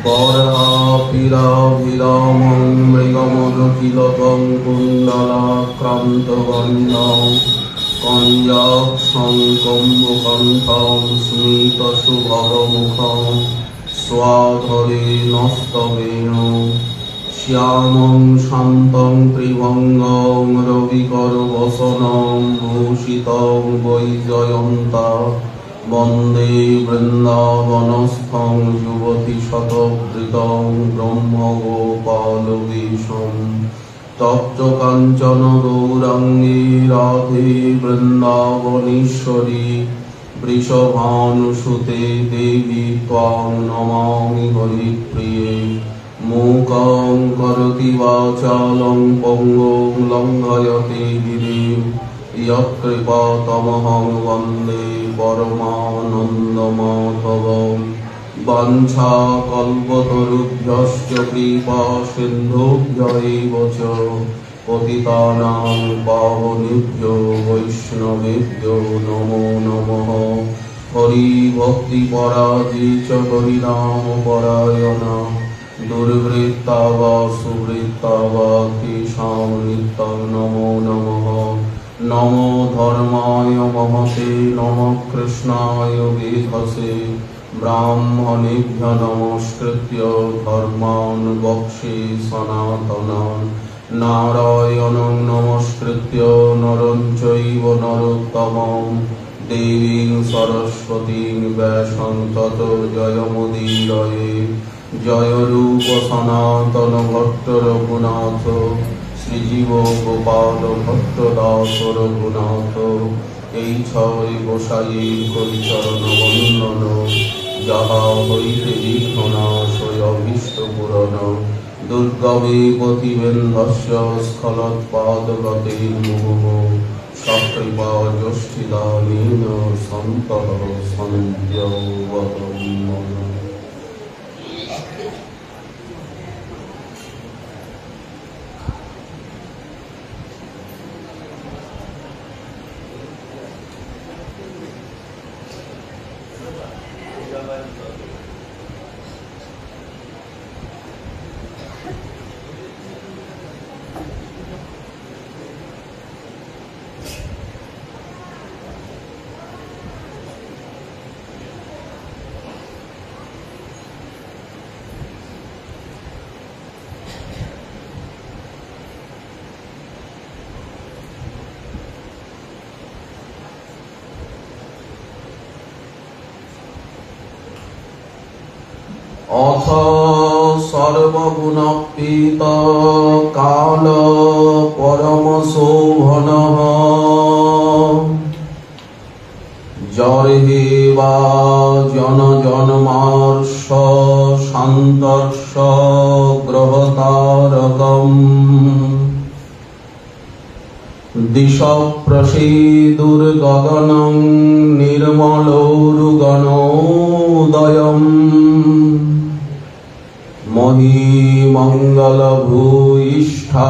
बर्हापीराभिरामं मृगमरुकिलकं कुण्डलाक्रान्तगण्डं कञ्जाक्षं कम्बुकण्ठं स्मितशुभरमुखं स्वाधरेणस्तवेन श्यामं शान्तं त्रिभङ्गं रविकरवसनं भूषितं वैजयन्ता वन्दे वृन्दावनस्थं युवतिशतधृतं ब्रह्मगोपालवेशं तप्त काञ्चन गौराङ्गी राधे वृन्दावनेश्वरी वृषभानुसुते देवी त्वां नमामि हरिप्रिये मूकं करोति वाचालं पङ्गुं लङ्घयते गिरिं यत्कृपातमहं वन्दे परमानन्दमाधवं वाञ्छाकल्पतरुभ्यश्च कृपासिन्धुभ्य एव च पतितानां पावनेभ्यो वैष्णवेभ्यो नमो नमः। हरिभक्तिपराजे च हरिनामपरायणा दुर्वृत्ता वा सुवृत्ता वा तेषां नित्यं नमो नमः। नमो धर्माय महते नमः कृष्णाय वेधसे ब्राह्मणेभ्यो नमस्कृत्य धर्मान् वक्ष्ये सनातनान् नारायणं नमस्कृत्य नरं चैव नरोत्तमं देवीं सरस्वतीं व्यासं ततो जयमुदीरये। जय रूप सनातन भट्ट रघुनाथ श्रीजीव गोपाल भट्ट दास रघुनाथ এই ছয় গোসাই করি চরণ বন্দন যাহা হইতে বিঘ্ননাশয় অভীষ্ট পূরণ দুর্গমে গতিবেন্ধস্য স্খলৎপাদগতে মুহুঃ সকৃপা যষ্টিদানেন সন্তঃ সঞ্জীবতম। अथ सर्वगुणप्रीत काल परमशोभनः जर्हे वा जन जन्मार्ष शान्तर्ष ग्रहतारकम् दिशप्रसीदुर्गगनं निर्मलोरुगणोदयम् महीमंगल भूयिष्ठा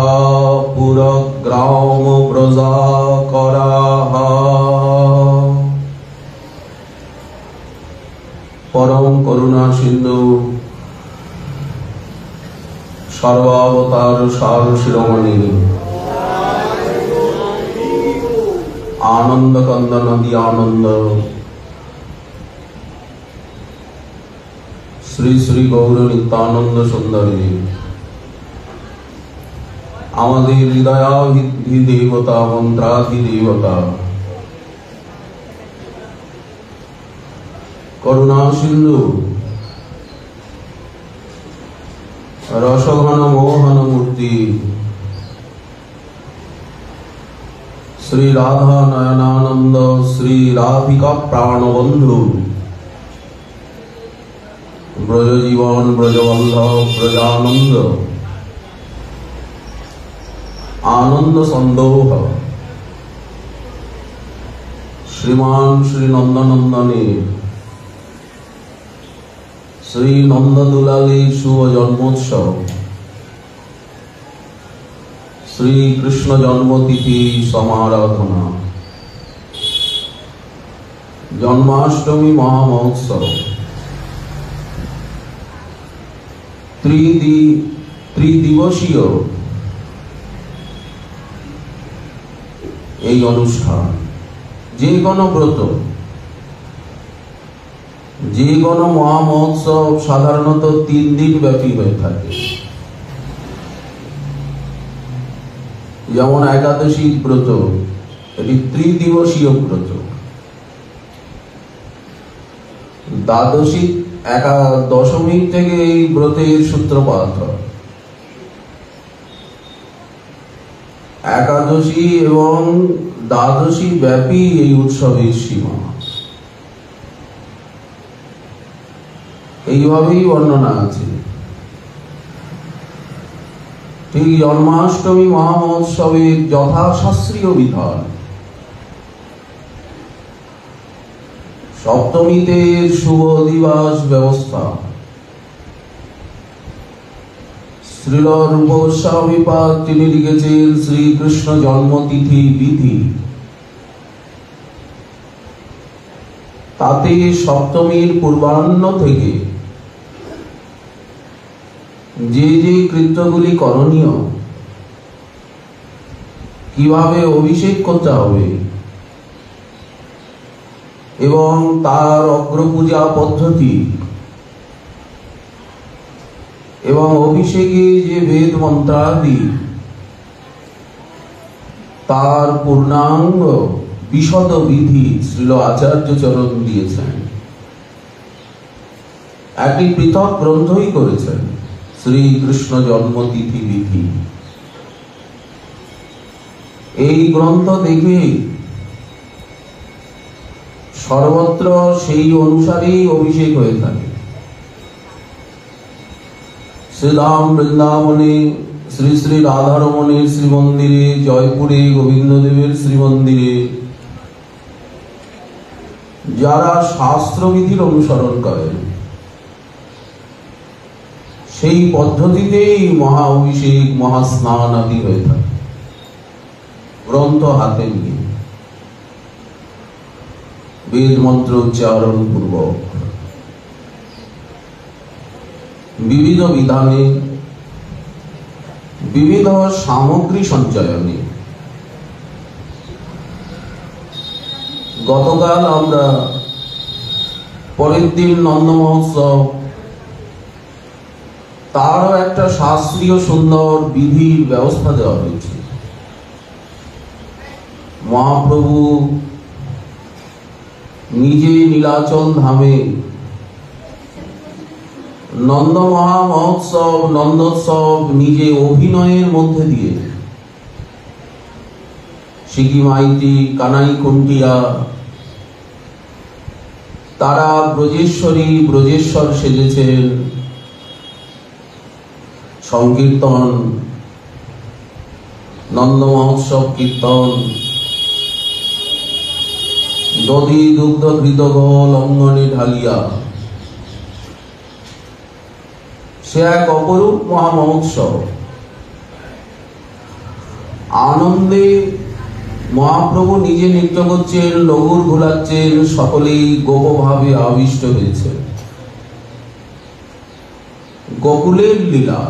पुरग्राम प्रजाकराः परम करुणा सिंधु सर्वावतार सार शिरोमणि आनंद कंद नदी आनंद श्री श्री गौर नित्यानंद सुंदरी आमादेर हृदयाभिधि देवता मंत्राधि देवता करुणा सिंधु रसघन मोहन मूर्ति श्री राधा नयनानंद श्री राधिका प्राणबंधु ब्रज जीवन ब्रजवल्लभ ब्रजानंद आनंद संदोह श्रीमान श्री नंदनंदने श्री नंददुलाले शुभ जन्मोत्सव श्री कृष्ण जन्मतिथि समाराधना जन्माष्टमी महामहोत्सव ত্রিদিবসীয় এই অনুষ্ঠান, যে কোনো ব্রত, যে কোনো মহামহোৎসব সাধারণত 3 দিন ব্যাপী হয়ে থাকে। যেমন একাদশী ব্রত, এটি ত্রিদিবসীয় ব্রত। দশমী থেকে এই ব্রতের সূত্রপাত হয়। একাদশী এবং দ্বাদশী ব্যাপী এই উৎসবের সীমা। এইভাবেই বর্ণনা আছে। ঠিক জন্মাষ্টমী মহামহোৎসবের যথাশাস্ত্রীয় বিধান, সপ্তমীতে শুভ দিবস ব্যবস্থা, শ্রীল রূপ গোস্বামীপাদ তিনি লিখেছেন শ্রীকৃষ্ণ জন্মতিথি বিধি। তাতে সপ্তমীর পূর্বাহ্ন থেকে যে যে কৃত্যগুলি করণীয়, কিভাবে অভিষেক করতে হবে এবং তার অগ্রপূজা পদ্ধতি এবং অভিষেকে যে বেদ মন্ত্রাদি, তার পূর্ণাঙ্গ বিশদ বিধি শ্রীল আচার্য চরণ দিয়েছেন। একটি পৃথক গ্রন্থই করেছেন, শ্রীকৃষ্ণ জন্মতিথি বিধি। এই গ্রন্থ দেখে সর্বত্র সেই অনুসারেই অভিষেক হয়ে থাকে। শ্রীধাম বৃন্দাবনে শ্রী শ্রী রাধারমণের শ্রীমন্দিরে, জয়পুরে গোবিন্দদেবের শ্রীমন্দিরে যারা শাস্ত্রবিধির অনুসরণ করেন, সেই পদ্ধতিতেই মহা অভিষেক, মহাস্নান আদি হয়ে থাকে। গ্রন্থ হাতে নিয়ে বেদ মন্ত্র উচ্চারণ পূর্বক বিবিধ বিধানে, বিবিধ সামগ্রী সঞ্চয়নে। গতকাল আমরা পরের দিন নন্দ মহোৎসব, তারও একটা শাস্ত্রীয় সুন্দর বিধির ব্যবস্থা দেওয়া হয়েছে। মহাপ্রভু নিজে নীলাচল ধামে নন্দ মহা মহোৎসব, নন্দোৎসব নিজে অভিনয়ের মধ্যে দিয়ে সিকি মাইতি, কানাই কুন্টিয়া, তারা ব্রজেশ্বরী, ব্রজেশ্বর সেজেছেন। সংকীর্তন, নন্দ মহোৎসব কীর্তন, দধি দুগ্ধ ঘৃত গোল অঙ্গনে ঢালিয়া, সে এক অপরূপ মহা মহোৎসব। আনন্দে মহাপ্রভু নিজে নৃত্য করছেন, লঘুর ঘোলাচ্ছেন, সকলেই গোপভাবে আবিষ্ট হয়েছে। গোকুলের লীলা,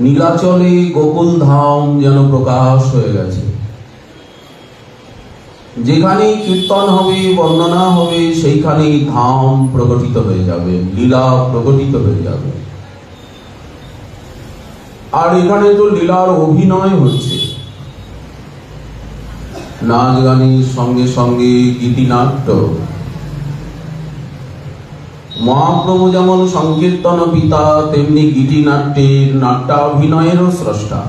নীলাচলে গোকুল ধাম যেন প্রকাশ হয়ে গেছে। যেখানেই কীর্তন হবে, বর্ণনা হবে, সেইখানেই ধাম প্রকটিত হয়ে যাবে, লীলা প্রকটিত হয়ে যাবে। আর এখানে তো লীলার অভিনয় হচ্ছে, নাচ গানের সঙ্গে সঙ্গে গীতিনাট্য। মহাপ্রভু যেমন সংকীর্তন পিতা, তেমনি গীতিনাট্যের, নাট্যাভিনয়েরও স্রষ্টা।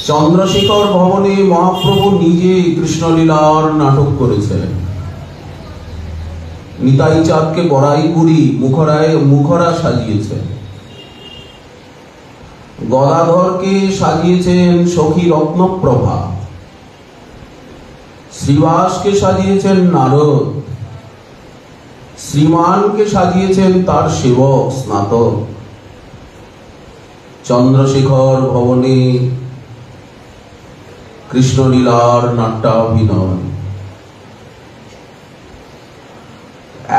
চন্দ্রশেখর ভবনে মহাপ্রভু নিজে কৃষ্ণলীলার নাটক করেছেন। নিতাই চাঁদকে বড়াইপুরি মুখরা সাজিয়েছেন, গদাধরকে সাজিয়েছেন সখী রত্নপ্রভা, শ্রীবাসকে সাজিয়েছেন নারদ, শ্রীমানকে সাজিয়েছেন তার সেবক স্নাতক। চন্দ্রশেখর ভবনে কৃষ্ণলীলার নাট্যাভিনয়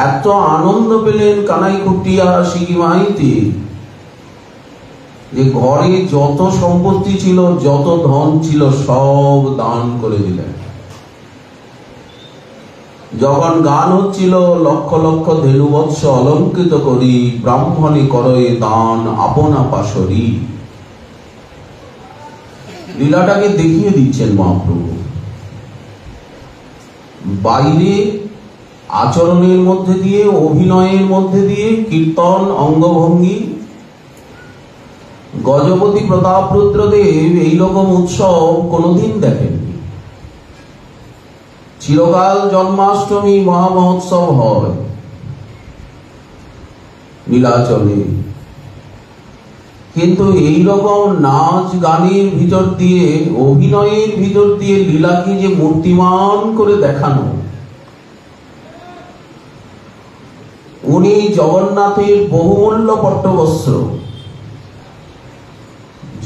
এত আনন্দ পেলেন কানাই কুটিয়া শিকি মাইতি যে ঘরে যত সম্পত্তি ছিল, যত ধন ছিল, সব দান করে দিলেন। যখন গান হচ্ছিল, লক্ষ লক্ষ ধেনুবৎস অলঙ্কৃত করি ব্রাহ্মণে করয়ে দান আপনা পাশরি, লীলাটাকে দেখিয়ে দিচ্ছেন মহাপ্রভু। বাইরে আচরণের মধ্যে দিয়ে, অভিনয়ের মধ্যে দিয়ে, কীর্তন অঙ্গভঙ্গি, গজপতি প্রতাপ রুদ্রদেব এইরকম উৎসব কোনোদিন দেখেননি। চিরকাল জন্মাষ্টমী মহামহোৎসব হয় নীলাচলে, কিন্তু এইরকম নাচ গানের ভিতর দিয়ে, অভিনয়ের ভিতর দিয়ে লীলাকে যে মূর্তিমান করে দেখানো, উনি জগন্নাথের বহুমূল্য পট্টবস্ত্র,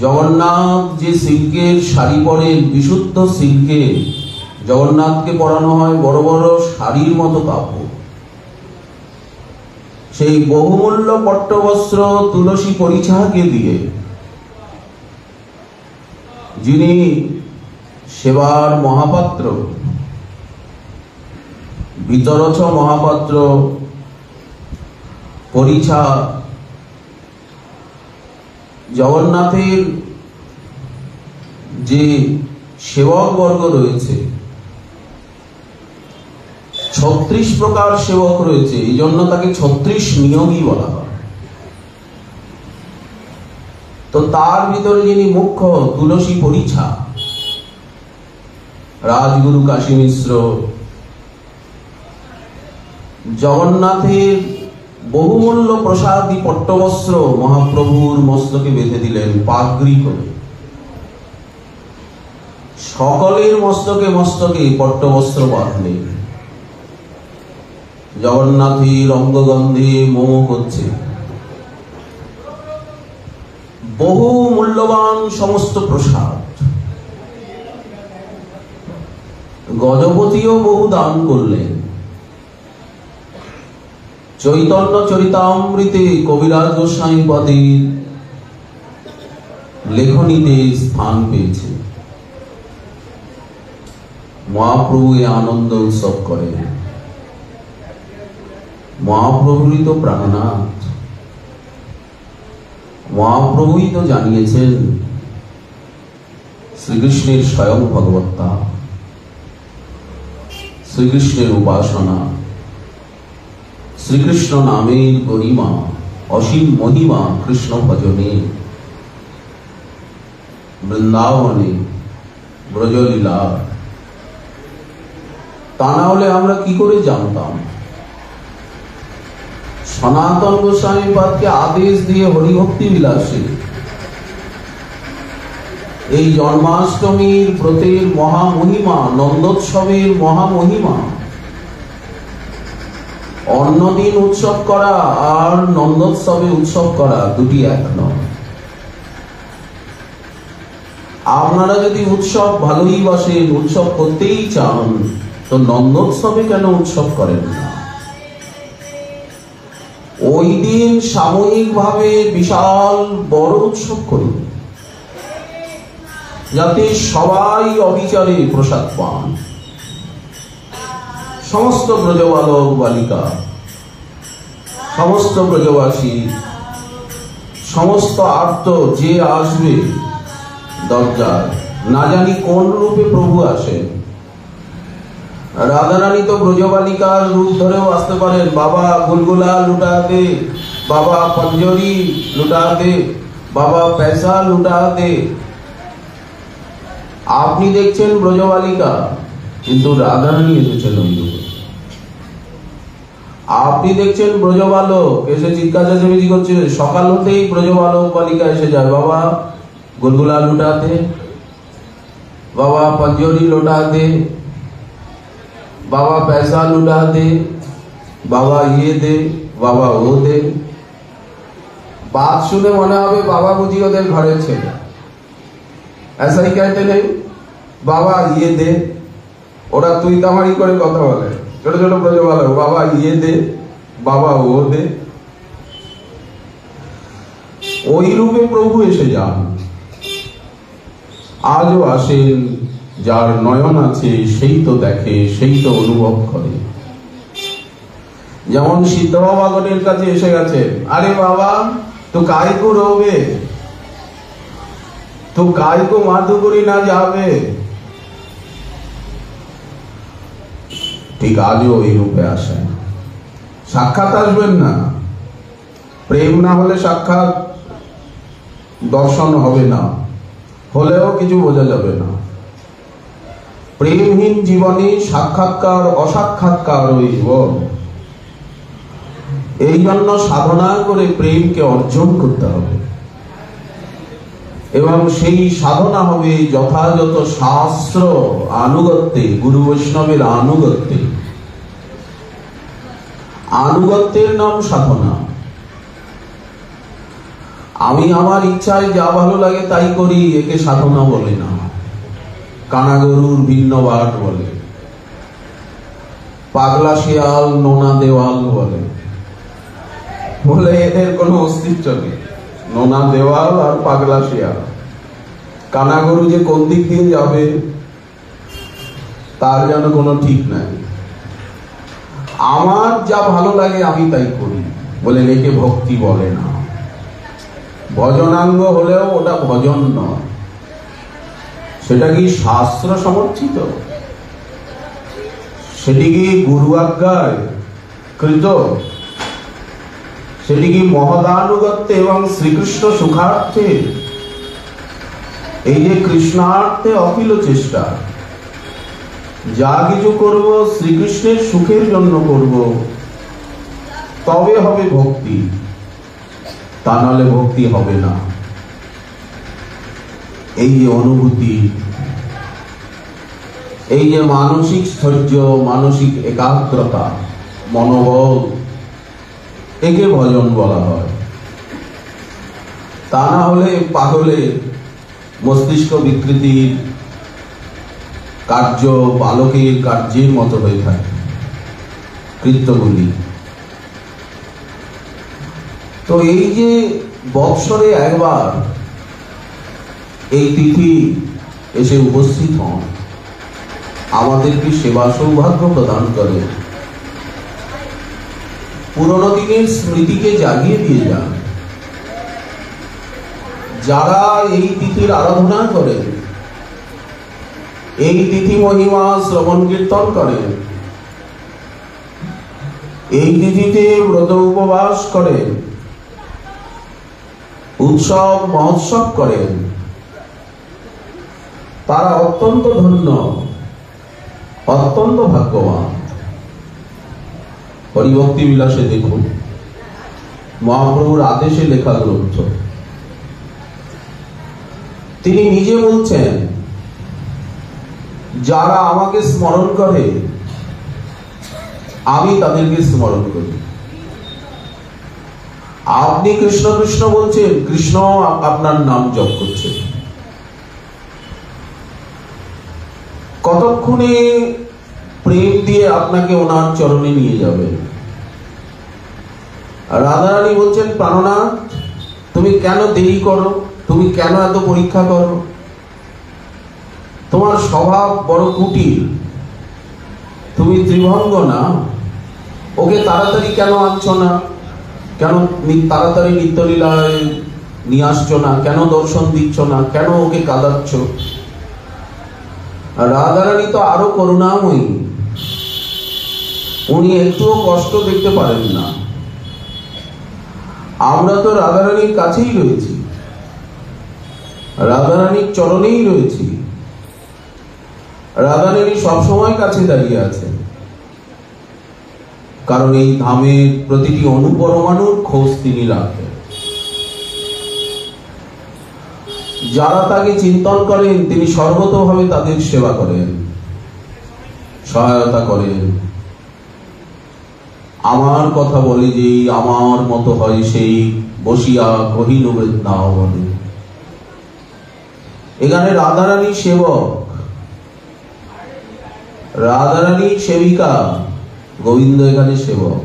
জগন্নাথ যে সিল্কের শাড়ি পরেন, বিশুদ্ধ সিল্কের, জগন্নাথকে পরানো হয় বড় বড় শাড়ির মতো কাপড়, সেই বহুমূল্য পট্টবস্ত্র তুলসী পরিছাকে দিয়ে, যিনি সেবার মহাপাত্র, বিতরছ মহাপাত্র, পরিছা, জগন্নাথের যে সেবক বর্গ রয়েছে, 36 প্রকার সেবক রয়েছে, এই জন্য তাকে 36 নিয়োগী বলা হয়। তো তার ভিতরে যিনি মুখ্য, তুলসী পরিছা, রাজগুরু কাশী মিশ্র জগন্নাথের বহুমূল্য প্রসাদী পট্টবস্ত্র মহাপ্রভুর মস্তকে বেঁধে দিলেন পাগড়ি করে। সকলের মস্তকে মস্তকে পট্টবস্ত্র বাঁধলেন। জগন্নাথের অঙ্গগন্ধে মোম করছে। বহু মূল্যবান সমস্ত প্রসাদ, গজপতিও বহু দান করলেন। চৈতন্য চরিতামৃতে কবিরাজ গোস্বামী পদের লেখনীতে স্থান পেয়েছে। মহাপ্রভু এ আনন্দ উৎসব করেন। মহাপ্রভুই তো প্রাণনাথ, মহাপ্রভুই তো জানিয়েছেন শ্রীকৃষ্ণের স্বয়ং ভগবত্তা, শ্রীকৃষ্ণের উপাসনা, শ্রীকৃষ্ণ নামের গরিমা, অসীম মহিমা কৃষ্ণ ভজনে, বৃন্দাবনে, ব্রজলীলা। তা না হলে আমরা কি করে জানতাম? সনাতন গোস্বামী পাদকে আদেশ দিয়ে হরিভক্তি বিলাসে এই জন্মাষ্টমীর ব্রতের মহামহিমা, নন্দোৎসবের মহামহিমা, অন্যদিন উৎসব করা আর নন্দোৎসবে উৎসব করা দুটি এক নয়। আপনারা যদি উৎসব ভালোই বাসেন, উৎসব করতেই চান, তো নন্দোৎসবে কেন উৎসব করেন না? ওই দিন সাময়িকভাবে বিশাল বড় উৎসব করুন, যাতে সবাই অবিচারে প্রসাদ পান। সমস্ত ব্রজবালক বালিকা, সমস্ত ব্রজবাসী, সমস্ত আর্ত যে আসবে দরজায়, না জানি কোন রূপে প্রভু আসেন। রাধারানী তো ব্রজবালিকার রূপ ধরেও আসতে পারেন। বাবা গুলগুলা লুটা দে, বাবা পঞ্জরি লুটা দে, বাবা পয়সা লুটা দে। আপনি দেখছেন ব্রজবালিকা, কিন্তু রাধারানী এসেছেন ওই রূপে। আপনি দেখছেন ব্রজবালক এসে চিৎকার চেঁচামেচি করছে, সকাল হতেই ব্রজবালক বালিকা এসে যায়, বাবা গুলগুলা লুটা দে, বাবা পঞ্জরি লুটা দে, बाबा पैसा लुटा दे, बाबा ये दे, बाबा वो दे। बात सुने मने হবে বাবা বুঝি ওদের ঘরের ছেলে। ऐसा ही कहते नहीं, बाबा ये दे। ওরা তুই তামারি করে কথা বলে, ছোট ছোট ব্রজবালক, বাবা ইয়ে দে, বাবা ও দে। ওই রূপে প্রভু এসে যান, আজও আসেন। যার নয়ন আছে সেই তো দেখে, সেই তো অনুভব করে। যেমন সিদ্ধ বাবাগণের কাছে এসে গেছে, আরে বাবা তো काय को रोवे, তো काय को माधु करी ना जावे। ঠিক আজও এই রূপে আসেন। সাক্ষাৎ আসবেন না, প্রেম না হলে সাক্ষাৎ দর্শন হবে না, হলেও কিছু বোঝা যাবে না। প্রেমহীন জীবনে সাক্ষাৎকার অসাক্ষাৎকার হইব। এই জন্য সাধনা করে প্রেমকে অর্জন করতে হবে, এবং সেই সাধনা হবে যথাযথ শাস্ত্র আনুগত্যে, গুরু বৈষ্ণবের আনুগত্যে। আনুগত্যের নাম সাধনা। আমি আমার ইচ্ছায় যা ভালো লাগে তাই করি, একে সাধনা বলে না। কানা গরুর ভিন্ন বাট বলে, পাগলা শিয়াল নোনা দেওয়াল বলে। বলে এদের কোনো অস্তিত্ব নেই, নোনা দেওয়াল আর পাগলা শিয়াল। কানা গরু যে কোন দিক দিয়ে যাবে তার যেন কোনো ঠিক নাই। আমার যা ভালো লাগে আমি তাই করি বলে একে ভক্তি বলে না। ভজনাঙ্গ হলেও ওটা ভজন নয়। সেটা কি শাস্ত্র সমর্থিত? সেটি কি গুরু আজ্ঞায় কৃত? সেটি কি মহদানুগত্যে এবং শ্রীকৃষ্ণ সুখার্থে? এই যে কৃষ্ণার্থে অখিল চেষ্টা, যা কিছু করব শ্রীকৃষ্ণের সুখের জন্য করব, তবে হবে ভক্তি, তা নাহলে ভক্তি হবে না। এই যে অনুভূতি, এই যে মানসিক স্থৈর্য, মানসিক একাগ্রতা, মনোবল, একে ভজন বলা হয়। তা না হলে পাগলে মস্তিষ্ক বিকৃতির কার্য বালকের কার্যের মতো হয়ে থাকে কৃত্যগুলি। তো এই যে বৎসরে একবার এই তিথি এসে উপস্থিত হন, আমাদেরকে সেবা সৌভাগ্য প্রদান করে, পুরনো দিনের স্মৃতিকে জাগিয়ে দিয়ে যান। যারা এই তিথির আরাধনা করেন, এই তিথি মহিমা শ্রবণ কীর্তন করেন, এই তিথিতে ব্রত উপবাস করেন, উৎসব মহোৎসব করেন, তারা অত্যন্ত ধন্য, অত্যন্ত ভাগ্যবান। হরিভক্তি বিলাসে দেখুন, মহাপ্রভুর আদেশে লেখা গ্রন্থ। তিনি নিজে বলছেন, যারা আমাকে স্মরণ করে আমি তাদেরকে স্মরণ করি। আপনি কৃষ্ণ কৃষ্ণ বলছেন, কৃষ্ণ আপনার নাম জপ করছে। কতক্ষণে প্রেম দিয়ে আপনাকে ওনার চরণে নিয়ে যাবে। রাধারানী বলছেন, প্রাণনাথ তুমি কেন দেরি করো, তুমি কেন এত পরীক্ষা করো? তোমার স্বভাব বড় কুটিল, তুমি ত্রিভঙ্গ না, ওকে তাড়াতাড়ি কেন আনছো না? কেন তাড়াতাড়ি নিত্যলীলায় নিয়ে আসছো না? কেন দর্শন দিচ্ছ না? কেন ওকে কাঁদাচ্ছ? রাধারানী তো আরো করুণাময়ী, উনি একটুও কষ্ট দেখতে পারেন না। আমরা তো রাধারানীর কাছেই রয়েছি, রাধারানীর চরণেই রয়েছি। রাধারানী সবসময় কাছে দাঁড়িয়ে আছে, কারণ এই ধামের প্রতিটি অনুপরমাণুর খোঁজ তিনি রাখেন। যারা তাকে চিন্তন করেন তিনি সর্বতভাবে তাদের সেবা করেন, সহায়তা করেন। আমার কথা বলে যে আমার মতো হয় সেই বসিয়া কহিল বৃন্দাবনে। এখানে রাধারানী সেবক, রাধারানী সেবিকা, গোবিন্দ এখানে সেবক।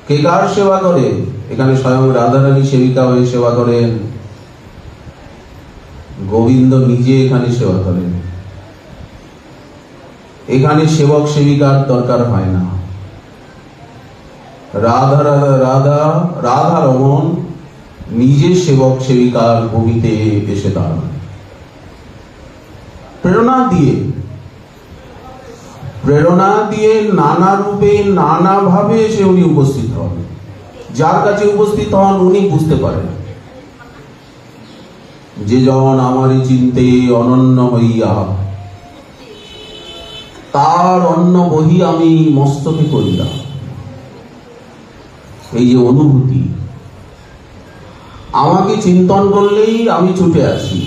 কে কার সেবা করে? এখানে স্বয়ং রাধারানী সেবিকা হয়ে সেবা করেন, গোবিন্দ নিজে এখানে সেবা করেন। এখানে সেবক সেবিকার দরকার হয় না। রাধা রমন নিজে সেবক সেবিকার ভূমিতে এসে দাঁড়ান, প্রেরণা দিয়ে নানা রূপে নানা ভাবে এসে উনি উপস্থিত হন। যার কাছে উপস্থিত হন উনি বুঝতে পারেন যে জন আমারই চিন্তে অনন্য হইয়া, তার অন্ন বহি আমি মস্তকে করিলাম। এই যে অনুভূতি, আমাকে চিন্তন করলেই আমি ছুটে আসি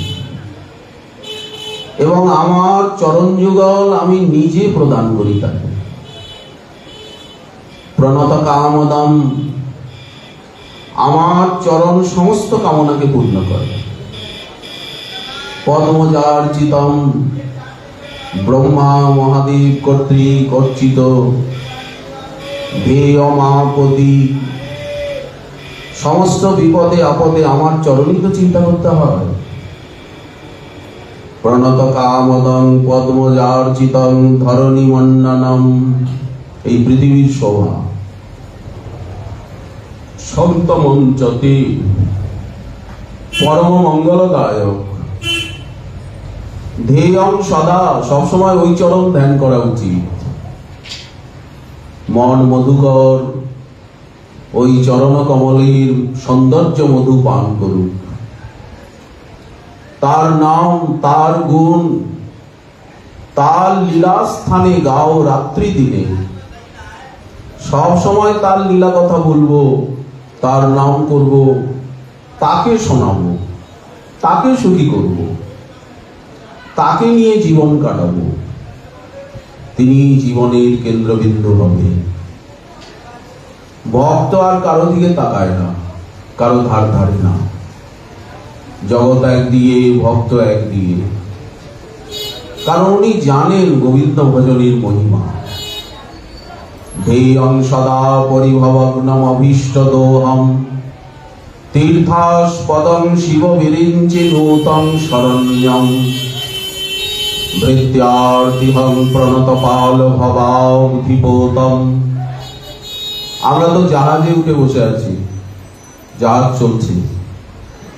এবং আমার চরণ যুগল আমি নিজে প্রদান করি তাকে। প্রণত কামদম, আমার চরণ সমস্ত কামনাকে পূর্ণ করে। পদ্মজার্চিতম, ব্রহ্মা মহাদেব কর্তৃক অর্চিত ধেয়মাপতি। সমস্ত বিপদে আপদে আমার চরণই তো চিন্তা করতে হয়। প্রণত কামদং পদ্মজার্চিতং ধরণী মন্ডনম, এই পৃথিবীর শোভা। সন্ত মঞ্চতে পরম মঙ্গলদায়ক। ধ্যেয়ং সদা, সবসময় ওই চরণ ধ্যান করা উচিত। মন মধুকর, ওই চরণ কমলের সৌন্দর্য মধু পান করুক। তার নাম, তার গুণ, তার লীলা স্থানে গাও রাত্রি দিনে। সব সময় তার লীলা কথা বলবো, তার নাম করব, তাকে শোনাবো, তাকে সুখী করব, তাকে নিয়ে জীবন কাটাবো। তিনি জীবনের কেন্দ্রবিন্দু হবে। ভক্ত আর কারো দিকে তাকায় না, কারো ধার ধারে না। জগৎ একদিকে, ভক্ত একদিকে। কারণ উনি জানেন গোবিন্দ ভজনের মহিমা। ধ্যেয়ং সদা পরিভবগ্নম অভীষ্ট দোহম, তীর্থাস্পদং শিব বিরিঞ্চি নূতং শরণ্যম, ভৃত্যার্তিহং প্রণত পাল ভবাবধিপোতম। আমরা তো জাহাজে উঠে বসে আছি, জাহাজ চলছে,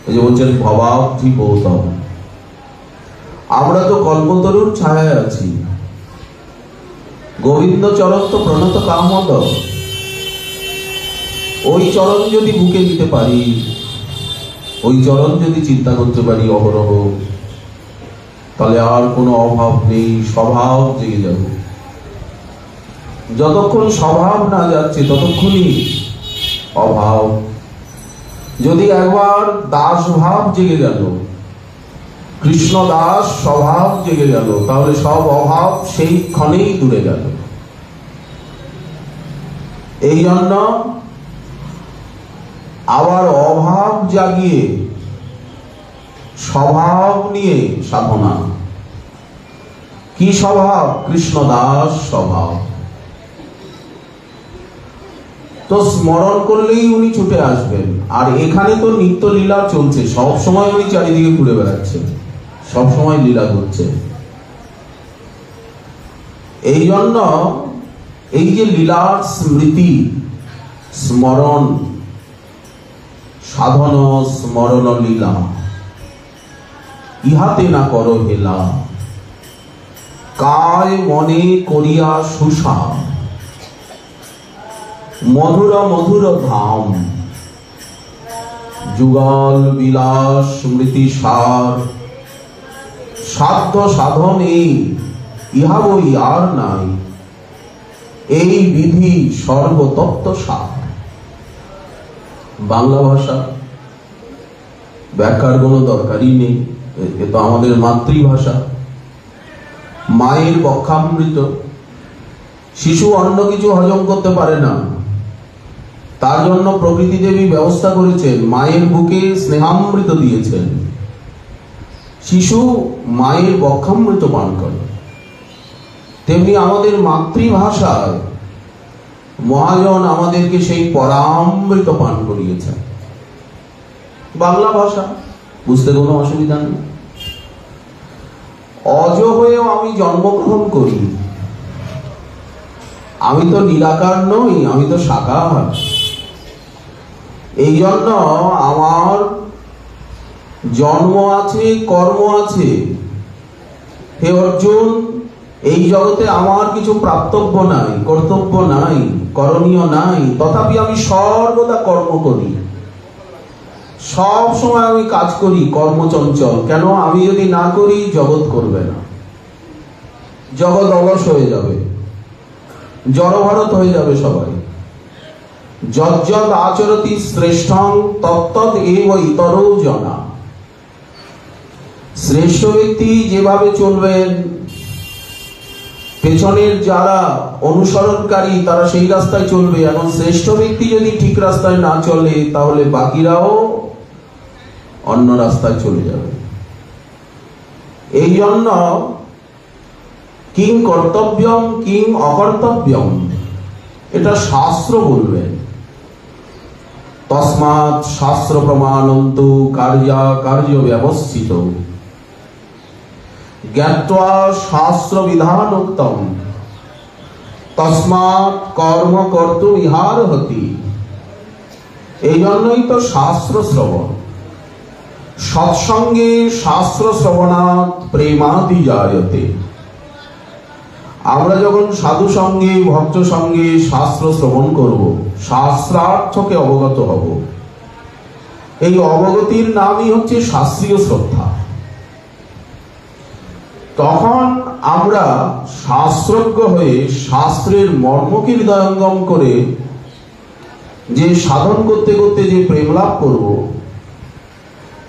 এই যে বলছেন ভবাবধিপোতম। আমরা তো কল্পতরুর ছায়ায় আছি। গোবিন্দ চরণ তো প্রণত কামদ। ওই চরণ যদি বুকে নিতে পারি, ওই চরণ যদি চিন্তা করতে পারি অহরহ, তাহলে আর কোনো অভাব নেই, স্বভাব জেগে যাবে। যতক্ষণ স্বভাব না যাচ্ছে ততক্ষণই অভাব। যদি একবার দাস ভাব জেগে গেল, কৃষ্ণ দাস স্বভাব জেগে গেল, তাহলে সব অভাব সেই ক্ষণেই দূরে গেল। এই জন্য আবার অভাব জাগিয়ে স্বভাব নিয়ে সাধনা। কি স্বভাব? কৃষ্ণ দাস স্বভাব। তো স্মরণ করলেই উনি ছুটে আসবেন। আর এখানে তো নিত্য লীলা চলছে, সব সময় উনি চারিদিকে ঘুরে বেড়াচ্ছেন, সব সময় লীলা করছে। এই জন্য এই যে লীলার স্মৃতি, স্মরণ, সাধন স্মরণ লীলা, ইহাতে না করো হেলা। কায় মনে করিয়া সুষা, মধুর মধুর ধাম। যুগল বিলাস স্মৃতি সার, সাধ্য সাধন এই, ইহা বই আর নাই। এই বিধি সর্বতত্ত্ব সার। বাংলা ভাষা, ব্যাখ্যার কোনো দরকারই নেই, এ তো আমাদের মাতৃভাষা। মায়ের বক্ষামৃত। শিশু অন্য কিছু হজম করতে পারে না, তার জন্য প্রকৃতি দেবী ব্যবস্থা করেছেন, মায়ের বুকে স্নেহামৃত দিয়েছেন। শিশু মায়ের বক্ষামৃত পান করে। তেমনি আমাদের মাতৃভাষায় মহাজন আমাদেরকে সেই পরামৃত পান করিয়েছেন। বাংলা ভাষা বুঝতে কোনো অসুবিধা নেই। অজ হয়েও আমি জন্মগ্রহণ করি, আমি তো নিরাকার নই, আমি তো সাকার। এই জন্য আমার জন্ম আছে, কর্ম আছে। হে অর্জুন, এই জগতে আমার কিছু প্রাপ্তব্য নাই, কর্তব্য নাই, করণীয় নাই, তথাপি আমি সর্বদা কর্ম করি, সব সময় আমি কাজ করি, কর্মচঞ্চল। কেন? আমি যদি না করি জগৎ করবে না, জগৎ অলস হয়ে যাবে, জড়ভারত হয়ে যাবে সবাই। যজ্জদ আচরতি শ্রেষ্ঠং তত্তদ এব ইতরৌ জনা। শ্রেষ্ঠ ব্যক্তি যেভাবে চলবেন, পেছনের যারা অনুসরণকারী তারা সেই রাস্তায় চলবে। এখন শ্রেষ্ঠ ব্যক্তি যদি ঠিক রাস্তায় না চলে, তাহলে বাকিরাও অন্য রাস্তায় চলে যাবে। এই জন্য কিং কর্তব্যম কিং অকর্তব্যম, এটা শাস্ত্র বলবেন। তস্মাৎ শাস্ত্র প্রমাণন্তু কার্য ব্যবস্থিত জ্ঞাত্বা শাস্ত্র বিধানোক্তম তস্মাৎ কর্ম কর্তুম ইহারহতি। এই জন্যই তো শাস্ত্র শ্রবণ। সৎসঙ্গে শাস্ত্র শ্রবণাৎ প্রেমাতি জায়তে। আমরা যখন সাধু সঙ্গে ভক্ত সঙ্গে শাস্ত্র শ্রবণ করব, শাস্ত্রার্থকে অবগত হব, এই অবগতির নামই হচ্ছে শাস্ত্রীয় শ্রদ্ধা। তখন আমরা শাস্ত্রজ্ঞ হয়ে শাস্ত্রের মর্মকে হৃদয়ঙ্গম করে যে সাধন করতে করতে যে প্রেম লাভ করব,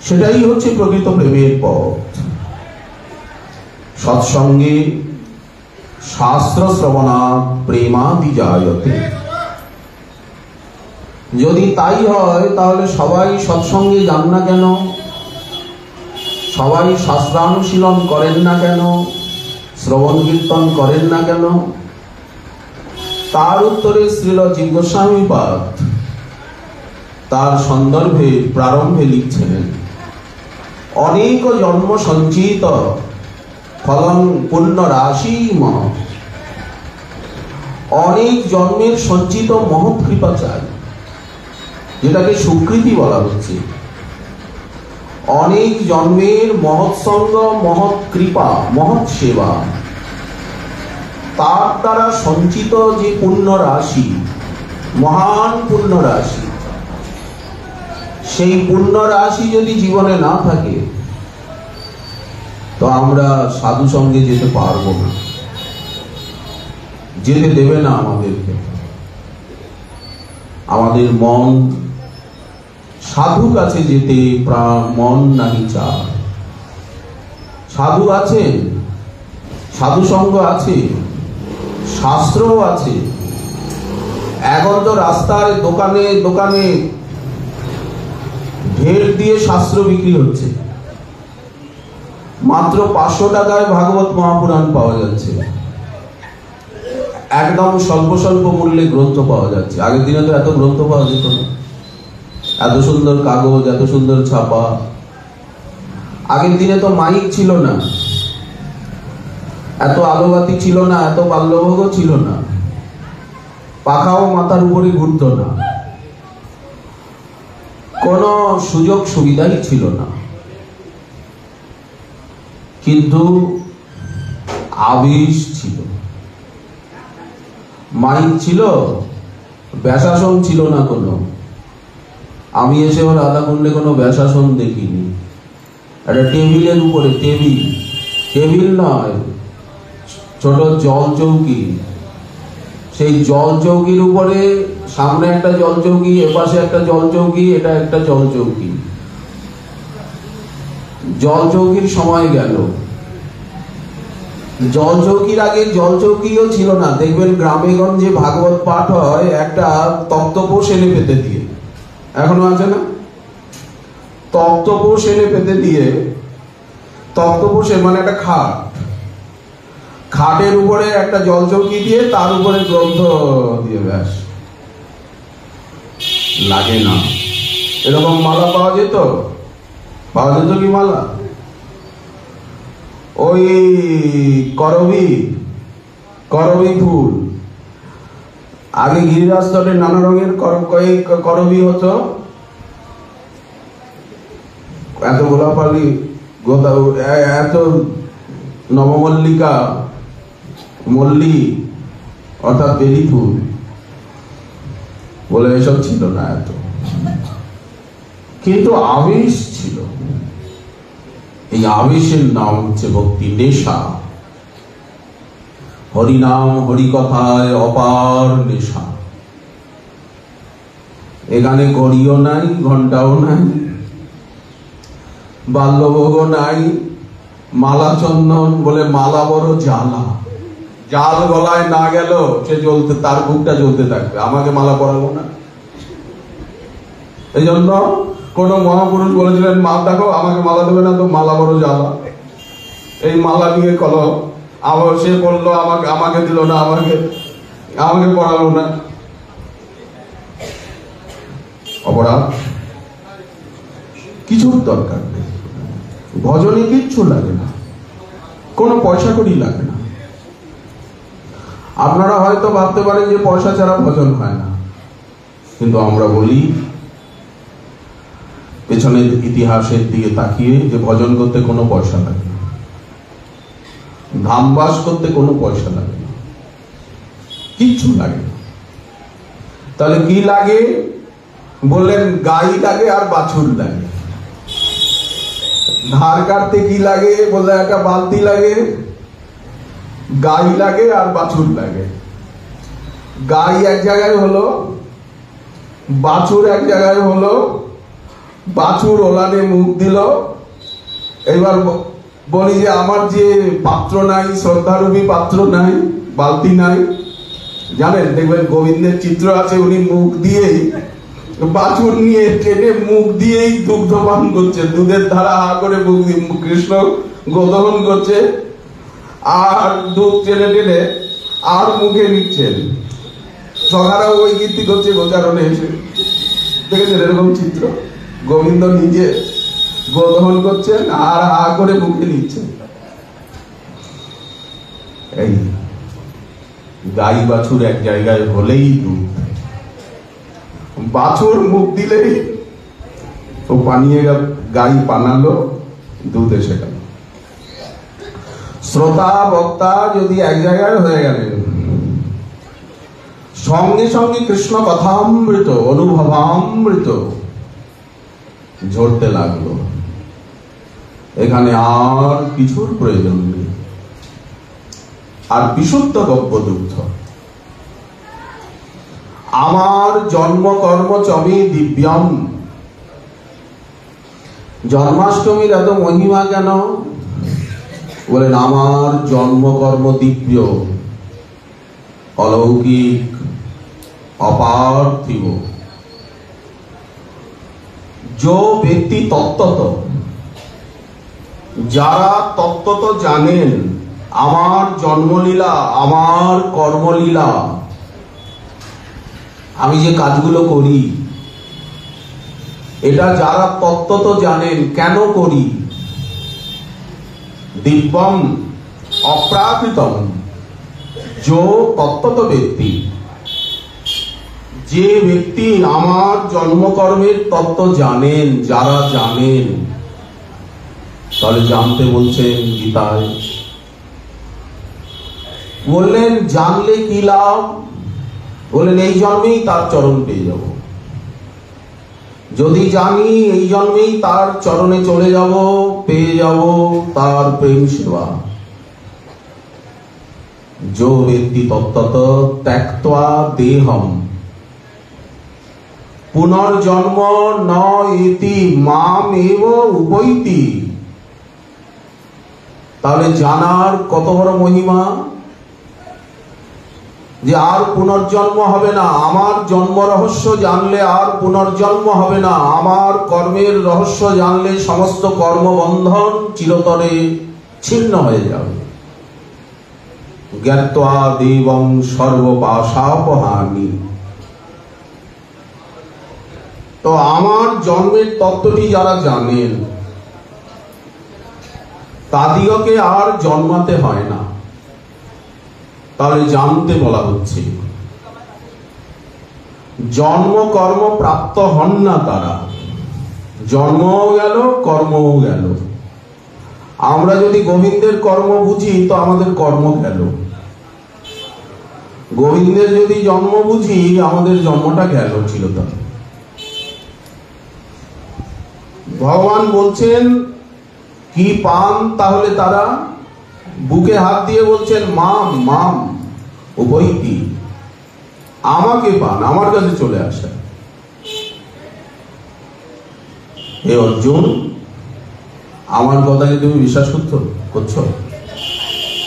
সেটাই হচ্ছে প্রকৃত প্রেমের পথ। সৎসঙ্গে শাস্ত্র শ্রবণাৎ প্রেমাতি জায়তে। যদি তাই হয়, তাহলে সবাই সৎসঙ্গে যান না কেন? সবাই শাস্ত্রানুশীলন করেন না কেন? শ্রবণ কীর্তন করেন না কেন? তার উত্তরে শ্রীল জীব গোস্বামীপাদ তার সন্দর্ভে প্রারম্ভে লিখছেন, অনেক জন্ম সঞ্চিত ফলং পুণ্য রাশিম। অনেক জন্মের সঞ্চিত মহৎ কৃপা চাই, যেটাকে সুকৃতি বলা হচ্ছে। অনেক জন্মের মহৎ সঙ্গ, মহৎ কৃপা, মহৎ সেবা, তার দ্বারা সঞ্চিত যে পুণ্য রাশি, মহান পুণ্য রাশি, সেই পুণ্য রাশি যদি জীবনে না থাকে, তো আমরা সাধু সঙ্গে যেতে পারবো না, যেতে দেবে না আমাদেরকে। আমাদের মন সাধু কাছে যেতে মন নাহি চায়। সাধু আছেন, সাধু সঙ্গ আছে, শাস্ত্রও আছে। এখন তো রাস্তায় দোকানে দোকানে ঢের দিয়ে শাস্ত্র বিক্রি হচ্ছে। মাত্র 500 টাকায় ভাগবত মহাপুরাণ পাওয়া যাচ্ছে, একদম স্বল্প স্বল্প মূল্যে গ্রন্থ পাওয়া যাচ্ছে। আগের দিনে তো এত গ্রন্থ পাওয়া যেত না, এত সুন্দর কাগজ, এত সুন্দর ছাপা। আগের দিনে তো মাইক ছিল না, এত আলোবাতি ছিল না, এত বাল্যভোগও ছিল না, পাখাও মাথার উপরে ঘুরত না, কোনো সুযোগ সুবিধাই ছিল না। কিন্তু আবেশ ছিল, মাইক ছিল, ব্যাসাসন ছিল না কোনো। আমি এসে ওর রাধাকুণ্ডে কোনো ব্যাসাসন দেখিনি। একটা টেবিলের উপরে, টেবিল নয়, ছোট জল চৌকি, সেই জল চৌকির উপরে সামনে একটা জল চৌকি, এপাশে একটা জল চৌকি, এটা একটা জল চৌকি। জল চৌকির সময় গেল। জল চৌকির আগে জল চৌকিও ছিল না। দেখবেন গ্রামে গঞ্জে ভাগবত পাঠ হয় একটা তক্তপোষ এনে পেতে দিয়ে, এখনো আছে না? তক্তপোষ এনে পেতে দিয়ে, তক্তপোষে মানে একটা খাট, খাটের উপরে একটা জলচৌকি দিয়ে তার উপরে গ্রন্থ দিয়ে ব্যাস, লাগে না। এরকম মালা পাওয়া যেত কি মালা? ওই করবি ফুল, আগে গিরিরাজ তটে নানা রঙের করবি হতো, এত গোলাপালি, এত নবমল্লিকা, মল্লি অর্থাৎ বেলি ফুল বলে এসব ছিল না এত, কিন্তু আবেশ ছিল। এই আবেশের নাম হচ্ছে ভক্তি, নেশা। হরিনাম হরিকথায় অপার নেশা। এখানে ঘড়িও নাই, ঘন্টাও নাই, বাল্যভোগও নাই, মালা চন্দন বলে মালা বড় জ্বালা, জাল গলায় না গেল সে জ্বলতে, তার বুকটা জ্বলতে থাকবে, আমাকে মালা পরাবো না। এই জন্য কোন মহাপুরুষ বলেছিলেন, মা দেখো আমাকে মালা দেবে না তো মালা বড় জ্বালা, এই মালা নিয়ে কল, আবার সে বললো আমাকে দিল না, আমাকে পড়ালো না, অপরাধ। কিছুর দরকার নেই, ভজনে কিচ্ছু লাগে না, কোনো পয়সা করি লাগে না। আপনারা হয়তো ভাবতে পারেন যে পয়সা ছাড়া ভজন হয় না, কিন্তু আমরা বলি পেছনের ইতিহাসের দিকে তাকিয়ে যে ভজন করতে কোনো পয়সা লাগে না, ধামবাস করতে কোনো পয়সা লাগে না, কিচ্ছু লাগে না। তাহলে কি লাগে? বললেন গাই লাগে আর বাছুর লাগে। ধার কাটতে কি লাগে? বললে একটা বালতি লাগে, গাই লাগে আর বাছুর লাগে। গাই এক জায়গায় হলো, বাছুর এক জায়গায় হলো, বাছুর ওলানে মুখ দিল। এবার বলি যে আমার যে পাত্র নাই, শ্রদ্ধারূপী পাত্র নাই, বালতি নাই, জানেন দেখবেন গোবিন্দের চিত্র আছে, উনি মুখ দিয়েই, বাছুর নিয়ে টেনে মুখ দিয়েই দুগ্ধ পান করছে, দুধের ধারা হা করে মুখ দিয়ে কৃষ্ণ গোদহন করছে, আর দুধ টেনে টেনে আর মুখে নিচ্ছেন। সখারাও ওই কীর্তি করছে গোচারণে এসে, দেখেছেন এরকম চিত্র? গোবিন্দ নিজে গোদহন করছেন আর হা করে মুখে নিচ্ছেন। এই গাই বাছুর এক জায়গায় হলেই দুধ, বাছুর মুখ দিলেই তো পানিয়ে গাই পানালো, দুধ এসে গেল। শ্রোতা বক্তা যদি এক জায়গায় হয়ে গেলেন, সঙ্গে সঙ্গে কৃষ্ণ কথামৃত, অনুভবামৃত ঝরতে লাগলো। এখানে আর কিছুর প্রয়োজন নেই, আর বিশুদ্ধ গব্যদুগ্ধ। আমার জন্ম কর্ম চমে দিব্যম। জন্মাষ্টমীর এত মহিমা কেন? বলেন আমার জন্মকর্ম দিব্য, অলৌকিক, অপার্থিব। जो ব্যক্তি তত্ত্বত, যারা তত্ত্বত জানেন আমার জন্মলীলা, আমার কর্মলীলা, আমি যে কাজগুলো করি, এটা যারা তত্ত্বত জানেন কেন করি, দিব্যম অপ্রাকৃতম, जो তত্ত্বত ব্যক্তি, যে ব্যক্তি আমার জন্মকর্মের তত্ত্ব জানেন, যারা জানেন, তাহলে জানতে বলছেন গীতায়। বললেন জানলে কি লাভ? বললেন এই জন্মেই তার চরণ পেয়ে যাব। যদি জানি এই জন্মেই তার চরণে চলে যাব, পেয়ে যাব তার প্রেম সেবা। जो व्यक्ति तत्तत त्यक्त्वा देहम पुनर्जन्म न इति माम एव उपैति। তাহলে জানার কত বড় মহিমা, যে আর পুনর্জন্ম হবে না। আমার জন্ম রহস্য জানলে আর পুনর্জন্ম হবে না। আমার কর্মের রহস্য জানলে সমস্ত কর্মবন্ধন চিরতরে ছিন্ন হয়ে যাবে। জ্ঞাত্বা দেবং সর্বপাশাপহামি। তো আমার জন্মের তত্ত্বটি যারা জানেন তাদিগকে আর জন্মাতে হয় না। তাহলে জানতে বলা হচ্ছে, জন্ম কর্ম প্রাপ্ত হন না তারা, জন্মও গেল কর্মও গেল। আমরা যদি গোবিন্দের কর্ম বুঝি তো আমাদের কর্ম গেল, গোবিন্দের যদি জন্ম বুঝি আমাদের জন্মটা গেল চিরতরে। ভগবান বলছেন কি পান তাহলে তারা? বুকে হাত দিয়ে বলছেন মাম মাম উপৈতি, আমাকে পান, আমার কাছে চলে আসা। হে অর্জুন, আমার কথাকে তুমি বিশ্বাস করছো?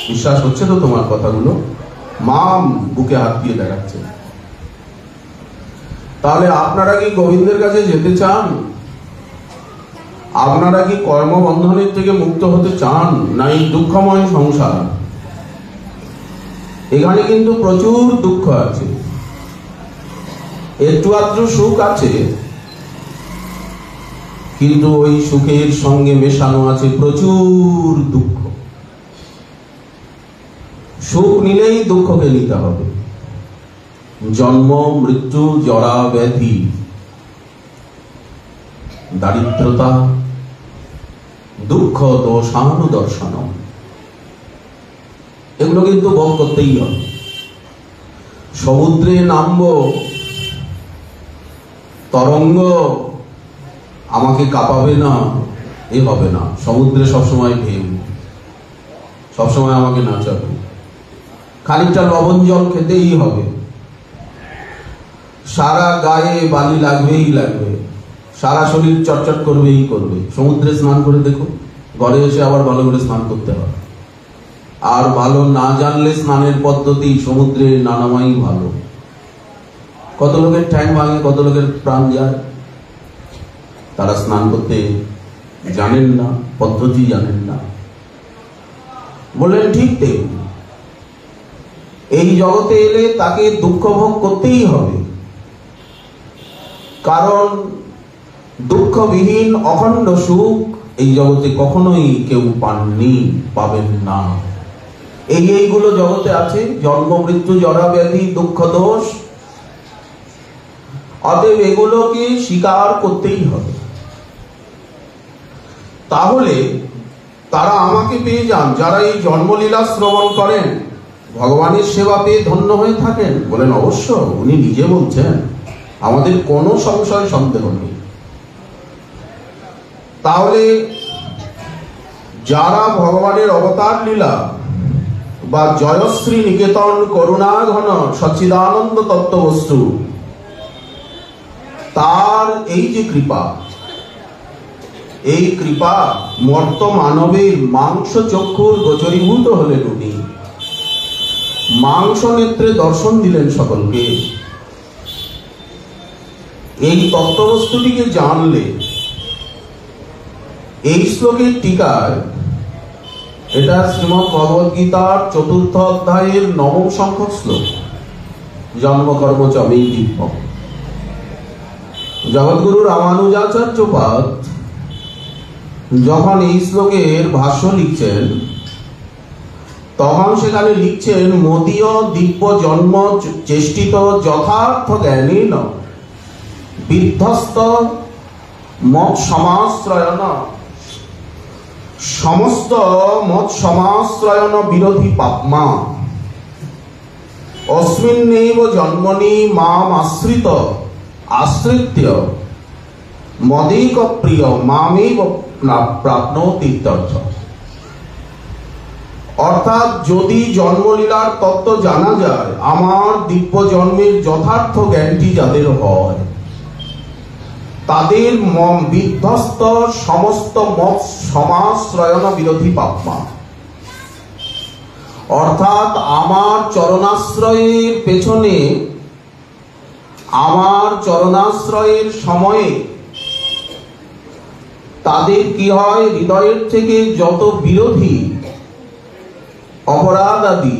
বিশ্বাস হচ্ছে তো তোমার কথাগুলো? মাম বুকে হাত দিয়ে দেখাচ্ছে। তাহলে আপনারা কি গোবিন্দের কাছে যেতে চান? আপনারা কি কর্মবন্ধনের থেকে মুক্ত হতে চান? না এই দুঃখময় সংসার? এখানে কিন্তু প্রচুর দুঃখ আছে, একটু আধটু সুখ আছে, কিন্তু ওই সুখের সঙ্গে মেশানো আছে প্রচুর দুঃখ। সুখ নিলেই দুঃখকে নিতে হবে। জন্ম, মৃত্যু, জরা, ব্যাধি, দারিদ্রতা, দুঃখ, দোষানুদর্শন, এগুলো কিন্তু ভোগ করতেই হবে। সমুদ্রে নামবো, তরঙ্গ আমাকে কাঁপাবে না, এ হবে না। সমুদ্রে সবসময় ঢেউ, সবসময় আমাকে নাচাবে। খানিকটা লবণ জল খেতেই হবে, সারা গায়ে বালি লাগবেই লাগবে, সারা শরীর চটচট করবেই করবে। সমুদ্রে স্নান করে দেখো, ঘরে এসে আবার ভালো করে স্নান করতে হবে। আর ভালো না জানলে স্নানের পদ্ধতি সমুদ্রে নানামাই ভালো। কত লোকের ঠ্যাং ভাঙে, কত লোকের প্রাণ যায়, তারা স্নান করতে জানেন না, পদ্ধতি জানেন না। বললেন ঠিক তেমনি এই জগতে এলে তাকে দুঃখ ভোগ করতেই হবে, কারণ দুঃখবিহীন অখণ্ড সুখ এই জগতে কখনোই কেউ পাননি, পাবেন না। এইগুলো জগতে আছে, জন্ম, মৃত্যু, জরা, ব্যাধি, দুঃখ, দোষ। অতএব এগুলোকে স্বীকার করতেই হবে। তাহলে তারা আমাকে পেয়ে যান যারা এই জন্মলীলা শ্রবণ করেন, ভগবানের সেবা পেয়ে ধন্য হয়ে থাকেন। বলেন অবশ্য, উনি নিজে বলছেন, আমাদের কোনো সংশয় সন্দেহ নেই। তাহলে যারা ভগবানের অবতার লীলা বা জয়শ্রী নিকেতন করুণা ঘন সচ্চিদানন্দ তত্ত্ববস্তু, তার এই যে কৃপা, এই কৃপা মর্ত মানবের মাংস চক্ষুর গোচরীভূত হলেন উনি। মাংস নেত্রে দর্শন দিলেন সকলকে। এই তত্ত্ববস্তুটিকে জানলে, এই শ্লোকের টিকায়, এটা শ্রীমদ্ ভগবদ গীতার 4th অধ্যায়ের 9ম সংখ্যক শ্লোক, জন্ম কর্ম চ মে দিব্য। জগৎগুরু রামানুজাচার্যপাদ যখন এই শ্লোকের ভাষ্য লিখছেন, তখন সেখানে লিখছেন, মোদীয় দিব্য জন্ম চেষ্টিত যথার্থ জ্ঞানেন বিধ্বস্ত মত সমাশ্রয়ন সমস্ত মত সমাশ্রয়ন বিরোধী পাপমা অস্মিন্নেব জন্মনি মাম আশ্রিত্য মদেক প্রিয় মামেব প্রাপ্নোতি ইত্যর্থ। অর্থাৎ যদি জন্মলীলার তত্ত্ব জানা যায়, আমার দিব্য জন্মের যথার্থ জ্ঞানটি যাদের হয়, তাদের বিধ্বস্ত সমস্ত মত সমাশ্রয়ন বিরোধী পাপমা, অর্থাৎ আমার চরণাশ্রয়ের পেছনে, আমার চরণাশ্রয়ের সময়ে তাদের কি হয়, হৃদয়ের থেকে যত বিরোধী অপরাধ আদি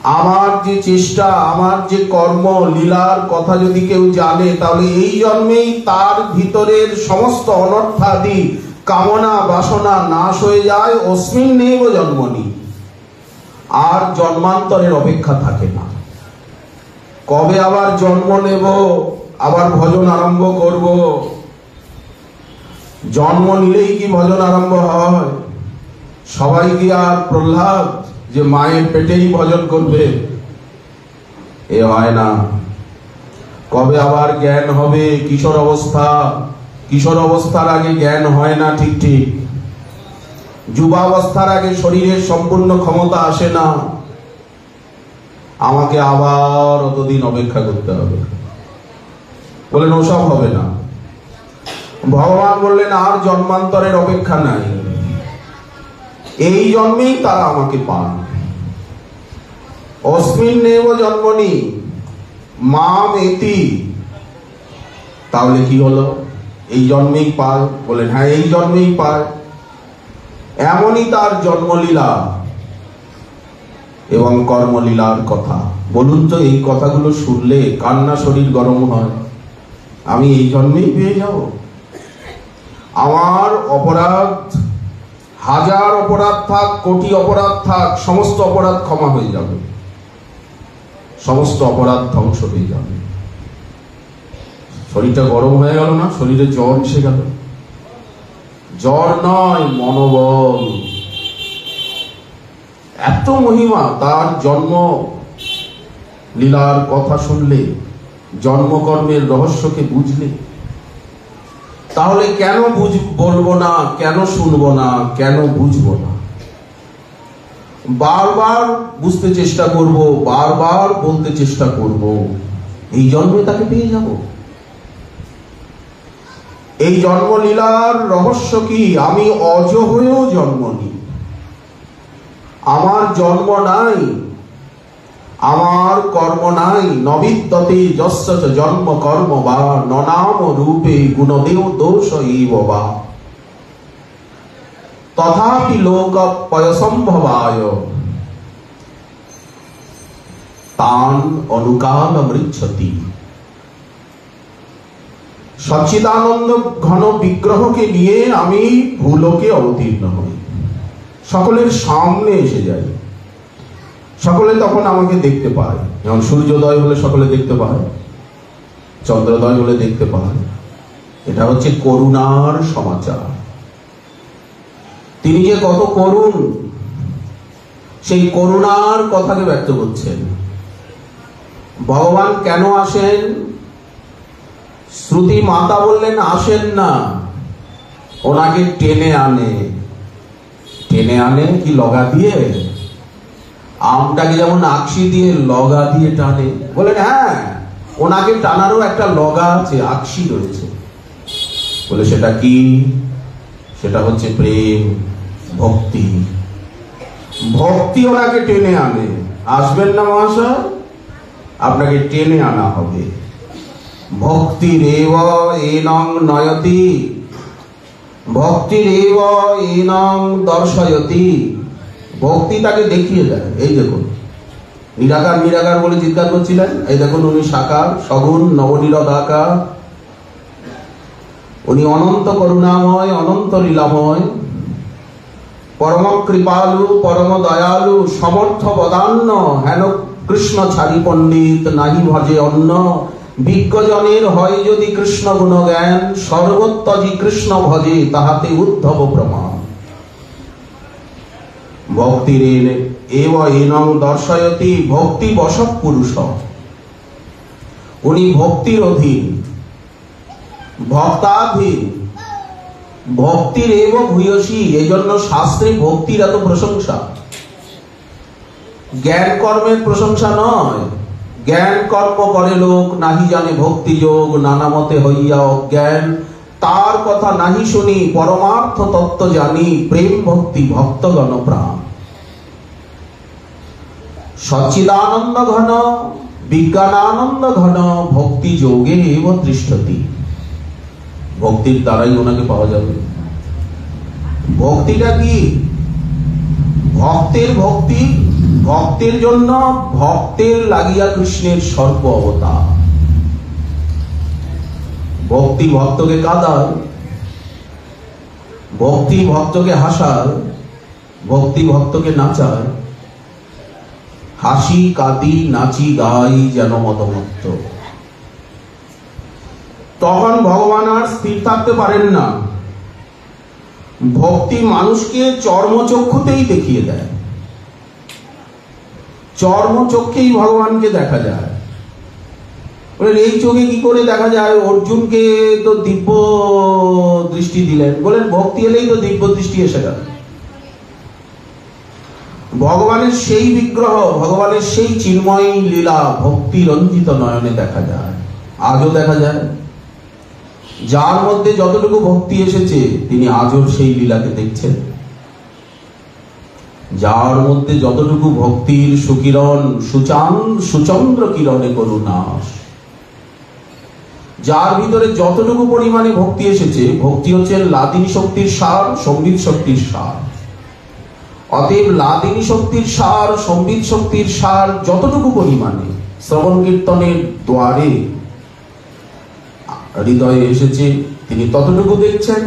আমার যে চেষ্টা, আমার যে কর্ম লীলার কথা যদি কেউ জানে, তাহলে এই জন্মেই তার ভিতরের সমস্ত অনর্থাদি কামনা বাসনা নাশ হয়ে যায়। অস্মিন্নেব জন্মনি, আর জন্মান্তরের অপেক্ষা থাকে না। কবে আবার জন্ম নেব, আবার ভজন আরম্ভ করব? জন্ম নিলেই কি ভজন আরম্ভ হয়? সবাই কি আর প্রহ্লাদ যে মায়ের পেটেই ভজন করবে? এ হয় না। কবে আবার জ্ঞান হবে? কিশোর অবস্থা, কিশোর অবস্থার আগে জ্ঞান হয় না ঠিক ঠিক। যুবাবস্থার আগে শরীরের সম্পূর্ণ ক্ষমতা আসে না। আমাকে আবার অতদিন অপেক্ষা করতে হবে। বলেন ওসব হবে না। ভগবান বললেন আর জন্মান্তরের অপেক্ষা নাই, এই জন্মেই তারা আমাকে পান। অস্মিন্নেব জন্মনি মাম এতি, তাহলে কি হলো? এই জন্মেই পায়? বলেন হ্যাঁ, এই জন্মেই পায়। এমনই তার জন্মলীলা এবং কর্মলীলার কথা। বলুন তো, এই কথাগুলো শুনলে কান্না শরীর গরম হয়? আমি এই জন্মেই পেয়ে যাব? আমার অপরাধ, হাজার অপরাধ থাক, কোটি অপরাধ থাক, সমস্ত অপরাধ ক্ষমা হয়ে যাবে, সমস্ত অপরাধ ধ্বংস হয়ে যাবে। শরীরটা গরম হয়ে গেল না? শরীরে জ্বর এসে গেল। জ্বর নয়, মনোবল। এত মহিমা তার জন্ম লীলার কথা শুনলে, জন্মকর্মের রহস্যকে বুঝলে, তাহলে কেন বলবো না, কেন শুনবো না, কেন বুঝবো না? বারবার বুঝতে চেষ্টা করব, বারবার বলতে চেষ্টা করব। এই জন্মে তাকে পেয়ে যাব। এই জন্মলীলার রহস্য কি? আমি অজ হয়েও জন্ম নিই, আমার জন্ম নাই, আমার কর্ম নাই। নবিদ্যতে যস্য চ জন্ম কর্ম বা ননাম রূপে গুণদেও দোষ এইব বা তথাপি লোক পয়সম্ভবায় তান অনুকাল মৃচ্ছতি। সচ্চিদানন্দ ঘন বিগ্রহকে নিয়ে আমি ভূলোকে অবতীর্ণ হই, সকলের সামনে এসে যাই। সকলে তখন আমাকে দেখতে পায়। যেমন সূর্যোদয় হলে সকলে দেখতে পায়, চন্দ্রোদয় হলে দেখতে পায়। এটা হচ্ছে করুণার সমাচার। তিনি যে কত করুণ, সেই করুণার কথাকে ব্যক্ত করছেন। ভগবান কেন আসেন? শ্রুতি মাতা বললেন আসেন না, ওনাকে টেনে আনে। টেনে আনে কি লগা দিয়ে? আমটাকে যেমন আকশি দিয়ে লগা দিয়ে টানে, বলেন হ্যাঁ, ওনাকে টানারও একটা লগা আছে, আকশি রয়েছে। বলে সেটা কি? সেটা হচ্ছে প্রেম, ভক্তি। ভক্তি ওনাকে টেনে আনে। আসবেন না মহাশয়, আপনাকে টেনে আনা হবে। ভক্তিরেব এনং নয়তি, ভক্তিরেব এনং দর্শয়তি। ভক্তি তাকে দেখিয়ে দেয়। এই দেখুন, নিরাকার নিরাকার বলে চিৎকার করছিলেন, এই দেখুন উনি সাকার, সগুণ, নবনীরদাকার। উনি অনন্ত করুণাময়, অনন্ত লীলাময়, পরম কৃপালু, পরম দয়ালু, সমর্থ বদান্য। হেন কৃষ্ণ ছাড়ি পণ্ডিত নাহি ভজে অন্য। বিজ্ঞজনের হয় যদি কৃষ্ণ গুণ জ্ঞান, সর্বত্তজি কৃষ্ণ ভজে তাহাতে উদ্ধব প্রমাণ। ভক্তির এব এনং দর্শয়তি, ভক্তি বশ পুরুষ। উনি ভক্তির অধীন, ভক্তাধীন। ভক্তির এব ভূয়সী, এই জন্য শাস্ত্রে ভক্তির এত প্রশংসা। জ্ঞান কর্মের প্রশংসা নয়। জ্ঞান কর্ম করে লোক, নাহি জানে ভক্তি যোগ, নানা মতে হইয়া অজ্ঞান। তার কথা নাহি শুনি, পরমার্থ তত্ত্ব জানি, প্রেম ভক্তি ভক্তগণ প্রাণ। সচ্চিদানন্দ ঘন, বিজ্ঞানানন্দ ঘন, ভক্তি যোগে এব তিষ্ঠতি। ভক্তির দ্বারাই ওনাকে পাওয়া যাবে। ভক্তিটা কি? ভক্তের ভক্তি ভক্তের জন্য ভক্তের লাগিয়া কৃষ্ণের সর্ব অবতার। ভক্তি ভক্তকে কাঁদায়, ভক্তি ভক্তকে হাসায়, ভক্তি ভক্তকে নাচায়। হাসি কাঁদি নাচি গাই যেন মদমত্ত। তখন ভগবান আর স্থির থাকতে পারেন না। ভক্তি মানুষকে চর্মচক্ষুতেই দেখিয়ে দেয়, চর্মচক্ষেই ভগবানকে দেখা যায়। বলেন এই চোখে কি করে দেখা যায়? অর্জুনকে তো দিব্য দৃষ্টি দিলেন, বলেন ভক্তি এলেই তো দিব্য দৃষ্টি এসে গেল। ভগবানের সেই বিগ্রহ, ভগবানের সেই চিন্ময় লীলা ভক্তি রঞ্জিত নয়নে দেখা যায়, আজও দেখা যায়। যার মধ্যে যতটুকু ভক্তি এসেছে তিনি আজও সেই লীলাকে দেখছেন। যার মধ্যে যতটুকু ভক্তির সুকিরণ, সুচন্দ্র কিরণে করুণাস, যার ভিতরে যতটুকু পরিমাণে ভক্তি এসেছে, ভক্তি হচ্ছে লাদিনী শক্তির সার, সম্বিত শক্তির সার। অতএব লাদিনী শক্তির সার, সম্বিত শক্তির সার যতটুকু পরিমাণে শ্রবণ কীর্তনের দ্বারে হৃদয়ে এসেছে, তিনি ততটুকু দেখছেন,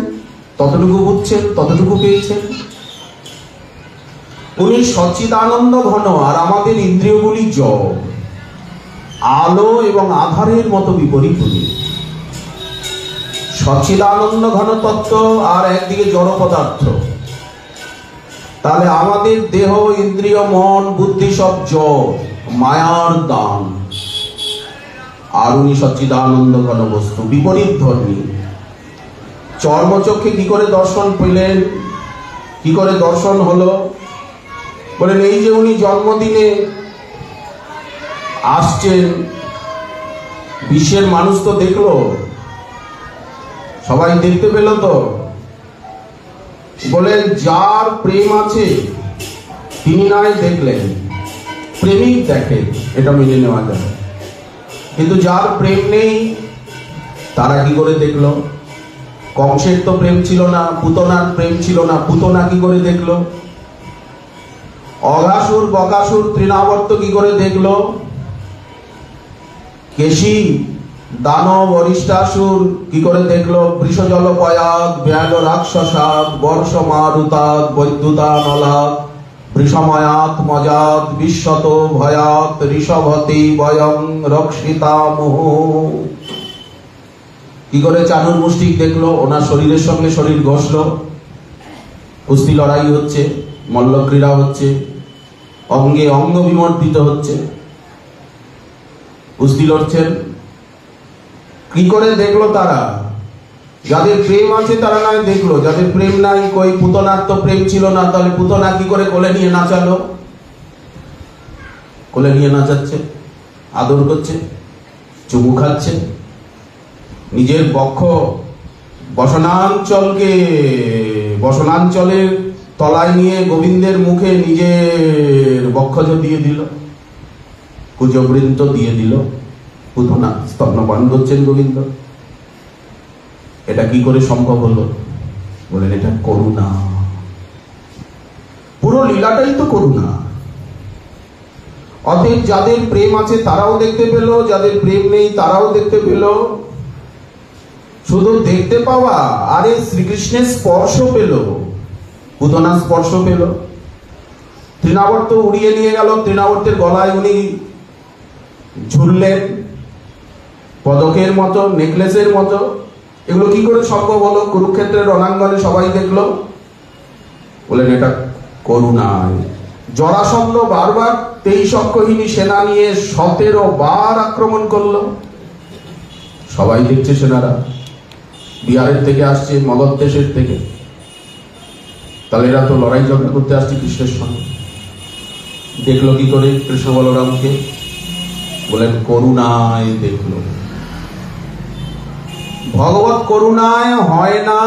ততটুকু বুঝছেন, ততটুকু পেয়েছেন। উনি সচ্চিদানন্দ ঘন, আর আমাদের ইন্দ্রিয়গুলি জড়, আলো এবং আধারের মতো বিপরীত। উনি সচ্চিদানন্দ ঘন তত্ত্ব, আর একদিকে জড় পদার্থ। তাহলে আমাদের দেহ, ইন্দ্রিয়, মন, বুদ্ধি সব জড়, মায়ার দান, আর উনি সচ্চিদানন্দ ঘন বস্তু, বিপরীত ধর্মী। চর্মচক্ষে কি করে দর্শন পেলেন, কি করে দর্শন হলো? বলেন এই যে উনি জন্মদিনে আসছেন, বিশ্বের মানুষ তো দেখলো, সবাই দেখতে পেল তো। বলেন যার প্রেম আছে তিনি নয় দেখলেন, প্রেমিক দেখে, এটা মেনে নেওয়া যায়। কিন্তু যার প্রেম নেই তারা কি করে দেখলো? কংসের তো প্রেম ছিল না, পুতনার প্রেম ছিল না, পুতনা কি করে দেখলো? অঘাসুর, বকাসুর, তৃণাবর্ত কি করে দেখলো? কেশী, দানব, অরিষ্টাসুর কি করে দেখলো? বৃষজল পয়াত, ব্যাল রাক্ষসাত, বর্ষ মারুতাত, বৈদ্যুতানলাত, বৃষময়াত মজাত, বিশ্বত ভয়াত, ঋষভতি বয়ং রক্ষিতা মোহ। কি করে চানুর মুষ্টিক দেখলো? ওনার শরীরের সঙ্গে শরীর ঘষলো, কুস্তি লড়াই হচ্ছে, মল্লক্রীড়া হচ্ছে, অঙ্গে অঙ্গ বিমর্দিত হচ্ছে, কুস্তি লড়ছেন। কি করে দেখলো তারা? যাদের প্রেম আছে তারা নয় দেখলো, যাদের প্রেম নাই, কই পুতনার তো প্রেম ছিল না, তাহলে পুতনা কি করে কোলে নিয়ে নাচালো? কোলে নিয়ে নাচাচ্ছে, আদর করছে, চুমু খাচ্ছে, নিজের বক্ষ বসনাঞ্চলের তলায় নিয়ে গোবিন্দের মুখে নিজের বক্ষজ দিয়ে দিল, কুজবৃন্ত দিয়ে দিল, পুতনা স্তন্যপান করছেন গোবিন্দ। এটা কি করে সম্ভব হলো? বলেন এটা করুণা, পুরো লীলাটাই তো করুণা। অতএব যাদের প্রেম আছে তারাও দেখতে পেল, যাদের প্রেম নেই তারাও দেখতে পেল। শুধু দেখতে পাওয়া, আরে শ্রীকৃষ্ণের স্পর্শ পেল, পুতনা স্পর্শ পেল। তৃণাবর্ত উড়িয়ে নিয়ে গেল, তৃণাবর্তের গলায় উনি ঝুললেন পদকের মতো, নেকলেসের মতো। এগুলো কি করে সম্ভব হলো? কুরুক্ষেত্রের রণাঙ্গনে সবাই দেখলো। বলেন এটা করুণায়। জরাসন্ধ বারবার 23 অক্ষৌহিনী সেনা নিয়ে 17 বার আক্রমণ করলো, সবাই দেখছে, সেনারা বিহারের থেকে আসছে, মগধ দেশের থেকে। তাহলে এরা তো লড়াই ঝগড়া করতে আসছে কৃষ্ণের সঙ্গে। দেখলো কি করে কৃষ্ণ বলরামকে? বলেন করুণায় দেখলো। ভগবত করুণায় হয় না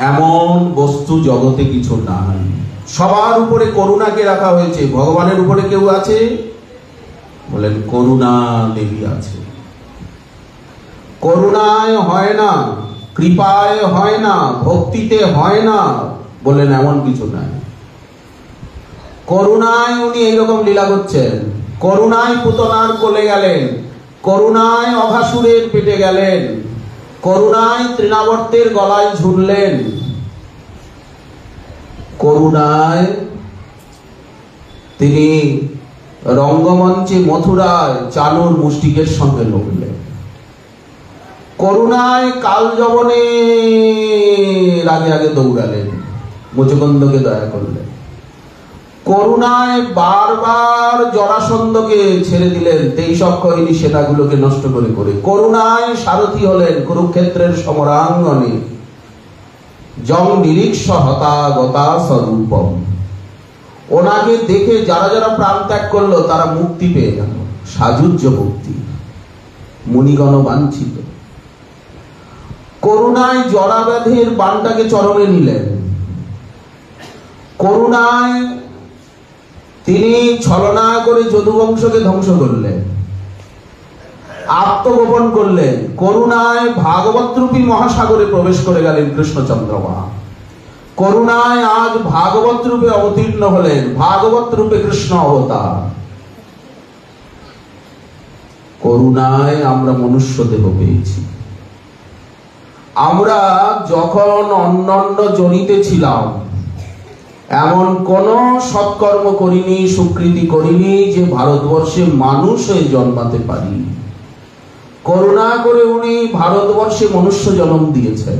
এমন বস্তু জগতে কিছু নাই। সবার উপরে করুণাকে রাখা হয়েছে। ভগবানের উপরে কেউ আছে? বলেন করুণা দেবী আছে। করুণায় হয় না, কৃপায় হয় না, ভক্তিতে হয় না, বলেন এমন কিছু নাই। করুণায় উনি এইরকম লীলা করছেন। করুণায় পুতনার কোলে গেলেন, করুণায় অঘাসুরের পেটে গেলেন, করুণায় তৃণাবর্তের গলায় ঝুললেন, করুণায় তিনি রঙ্গমঞ্চে মথুরায় চানুর মুষ্টিকের সঙ্গে লড়লেন, করুণায় কাল যবনে আগে আগে দৌড়ালেন, মুচুকুন্দকে দয়া করলেন, করুণায় বারবার জরাসন্ধকে ছেড়ে দিলেন 23 অক্ষৌহিনী সেনাগুলোকে নষ্ট করে করে, করুণায় সারথি হলেন কুরুক্ষেত্রের সমরাঙ্গনে, জং নিরীক্ষ হতাগতা স্বরূপম। ওনাকে দেখে যারা যারা প্রাণ ত্যাগ করলো তারা মুক্তি পেয়ে গেল, সাজুজ্য মুক্তি, মুনিগণ বাঞ্ছিত। করুণায় জরাব্যাধির বানটাকে চরণে নিলেন, করুণায় তিনি ছলনা করে যদুবংশকে ধ্বংস করলেন, আত্মগোপন করলেন, করুণায় ভাগবতরূপী মহাসাগরে প্রবেশ করে গেলেন কৃষ্ণচন্দ্রমা, করুণায় আজ ভাগবত রূপে অবতীর্ণ হলেন, ভাগবত রূপে কৃষ্ণ অবতার। করুণায় আমরা মনুষ্য দেহ পেয়েছি। আমরা যখন অন্যান্য জনিতে ছিলাম এমন কোন সৎকর্ম করিনি, সুকৃতি করিনি যে ভারতবর্ষে মানুষ হয়ে জন্মাতে পারি। করুণা করে উনি ভারতবর্ষে মনুষ্য জন্ম দিয়েছেন।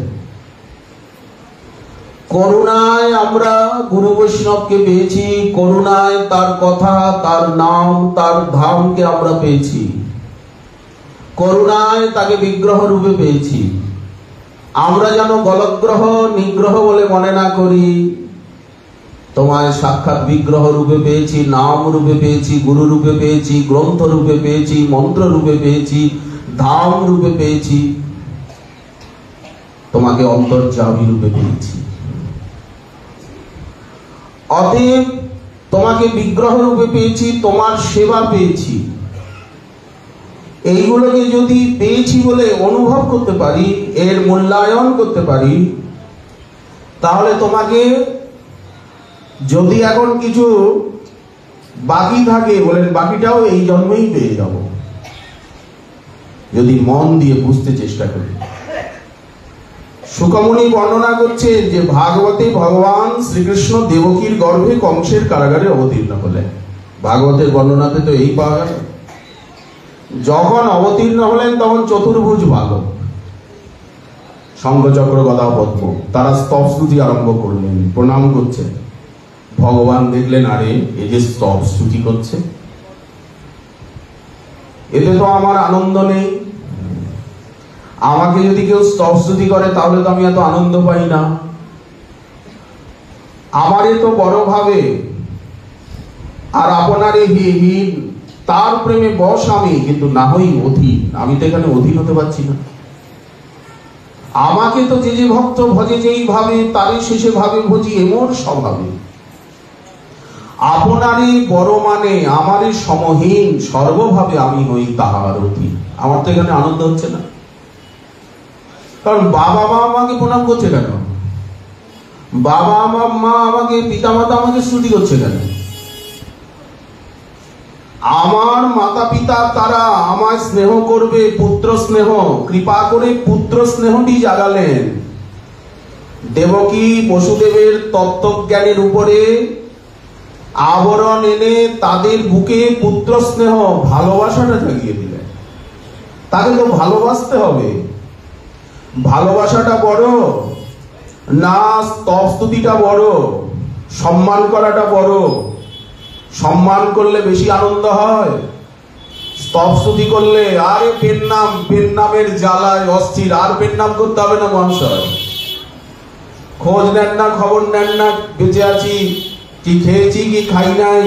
করুণায় আমরা গুরু বৈষ্ণবকে পেয়েছি, করুণায় তার কথা, তার নাম, তার ধামকে আমরা পেয়েছি, করুণায় তাকে বিগ্রহ রূপে পেয়েছি। আমরা যেন গলগ্রহ নিগ্রহ বলে মনে না করি, তোমায় সাক্ষাৎ বিগ্রহ রূপে পেয়েছি, নাম রূপে পেয়েছি, গুরু রূপে পেয়েছি, গ্রন্থ রূপে পেয়েছি, মন্ত্র রূপে পেয়েছি, ধাম রূপে পেয়েছি, তোমাকে অন্তর্যামী রূপে পেয়েছি। অতএব তোমাকে বিগ্রহ রূপে পেয়েছি, তোমার সেবা পেয়েছি। এইগুলোকে যদি পেয়েছি বলে অনুভব করতে পারি, এর মূল্যায়ন করতে পারি, তাহলে তোমাকে যদি এখন কিছু বাকি থাকে বলেন বাকিটাও এই জন্মেই পেয়ে যাব, যদি মন দিয়ে বুঝতে চেষ্টা করি। শুকমুনি বর্ণনা করছে যে ভাগবতে ভগবান শ্রীকৃষ্ণ দেবকীর গর্ভে কংসের কারাগারে অবতীর্ণ হলেন। ভাগবতের বর্ণনাতে তো এই পাওয়া গেল। যখন অবতীর্ণ হলেন তখন চতুর্ভুজ বালক, শঙ্খচক্র গদা পদ্ম, তারা স্তব স্তুতি আরম্ভ করলেন, প্রণাম করছেন। ভগবান দেখলেন আরে এই যে স্তব স্তুতি করছে, এতে তো আমার আনন্দ নেই। আমাকে যদি কেউ স্তব স্তুতি করে তাহলে তো আমি এত আনন্দ পাই না। আমারে তো বড় ভাবে আর আপনারে হীন, তার প্রেমে বশ আমি, কিন্তু না হই অধীন। আমি তো এখানে অধীন হতে পারছি না। আমাকে তো যে যে ভক্ত ভজে যেই ভাবে তারই শেষে ভাবে ভজি এমন স্বভাবে। আপনারই বড় মানে আমারই সমহীন, সর্বভাবে আমি হই তাহার অধীন। আমার তো এখানে আনন্দ হচ্ছে না, কারণ বাবা মা আমাকে প্রণাম করছে কেন? বাবা মা আমাকে, পিতা মাতা আমাকে স্তুতি করছে কেন? আমার মাতা পিতা তারা আমায় স্নেহ করবে, পুত্র স্নেহ, কৃপা করে পুত্র স্নেহটি জাগালেন। দেবকী বসুদেবের তত্ত্বজ্ঞানের উপরে আবরণ এনে তাদের বুকে পুত্র স্নেহ, ভালোবাসাটা জাগিয়ে দিলেন। তাকে তো ভালোবাসতে হবে। ভালোবাসাটা বড় না স্তব স্তুতিটা বড়? সম্মান করাটা বড়। সম্মান করলে বেশি আনন্দ হয়, স্তব স্তুতি করলে আরে পেন নামের জ্বালায় অস্থির, আর পেন নাম করতে হবে না মহাশয়। খোঁজ নেন না, খবর নেন না, বেঁচে আছি কি, খেয়েছি কি খাই নাই,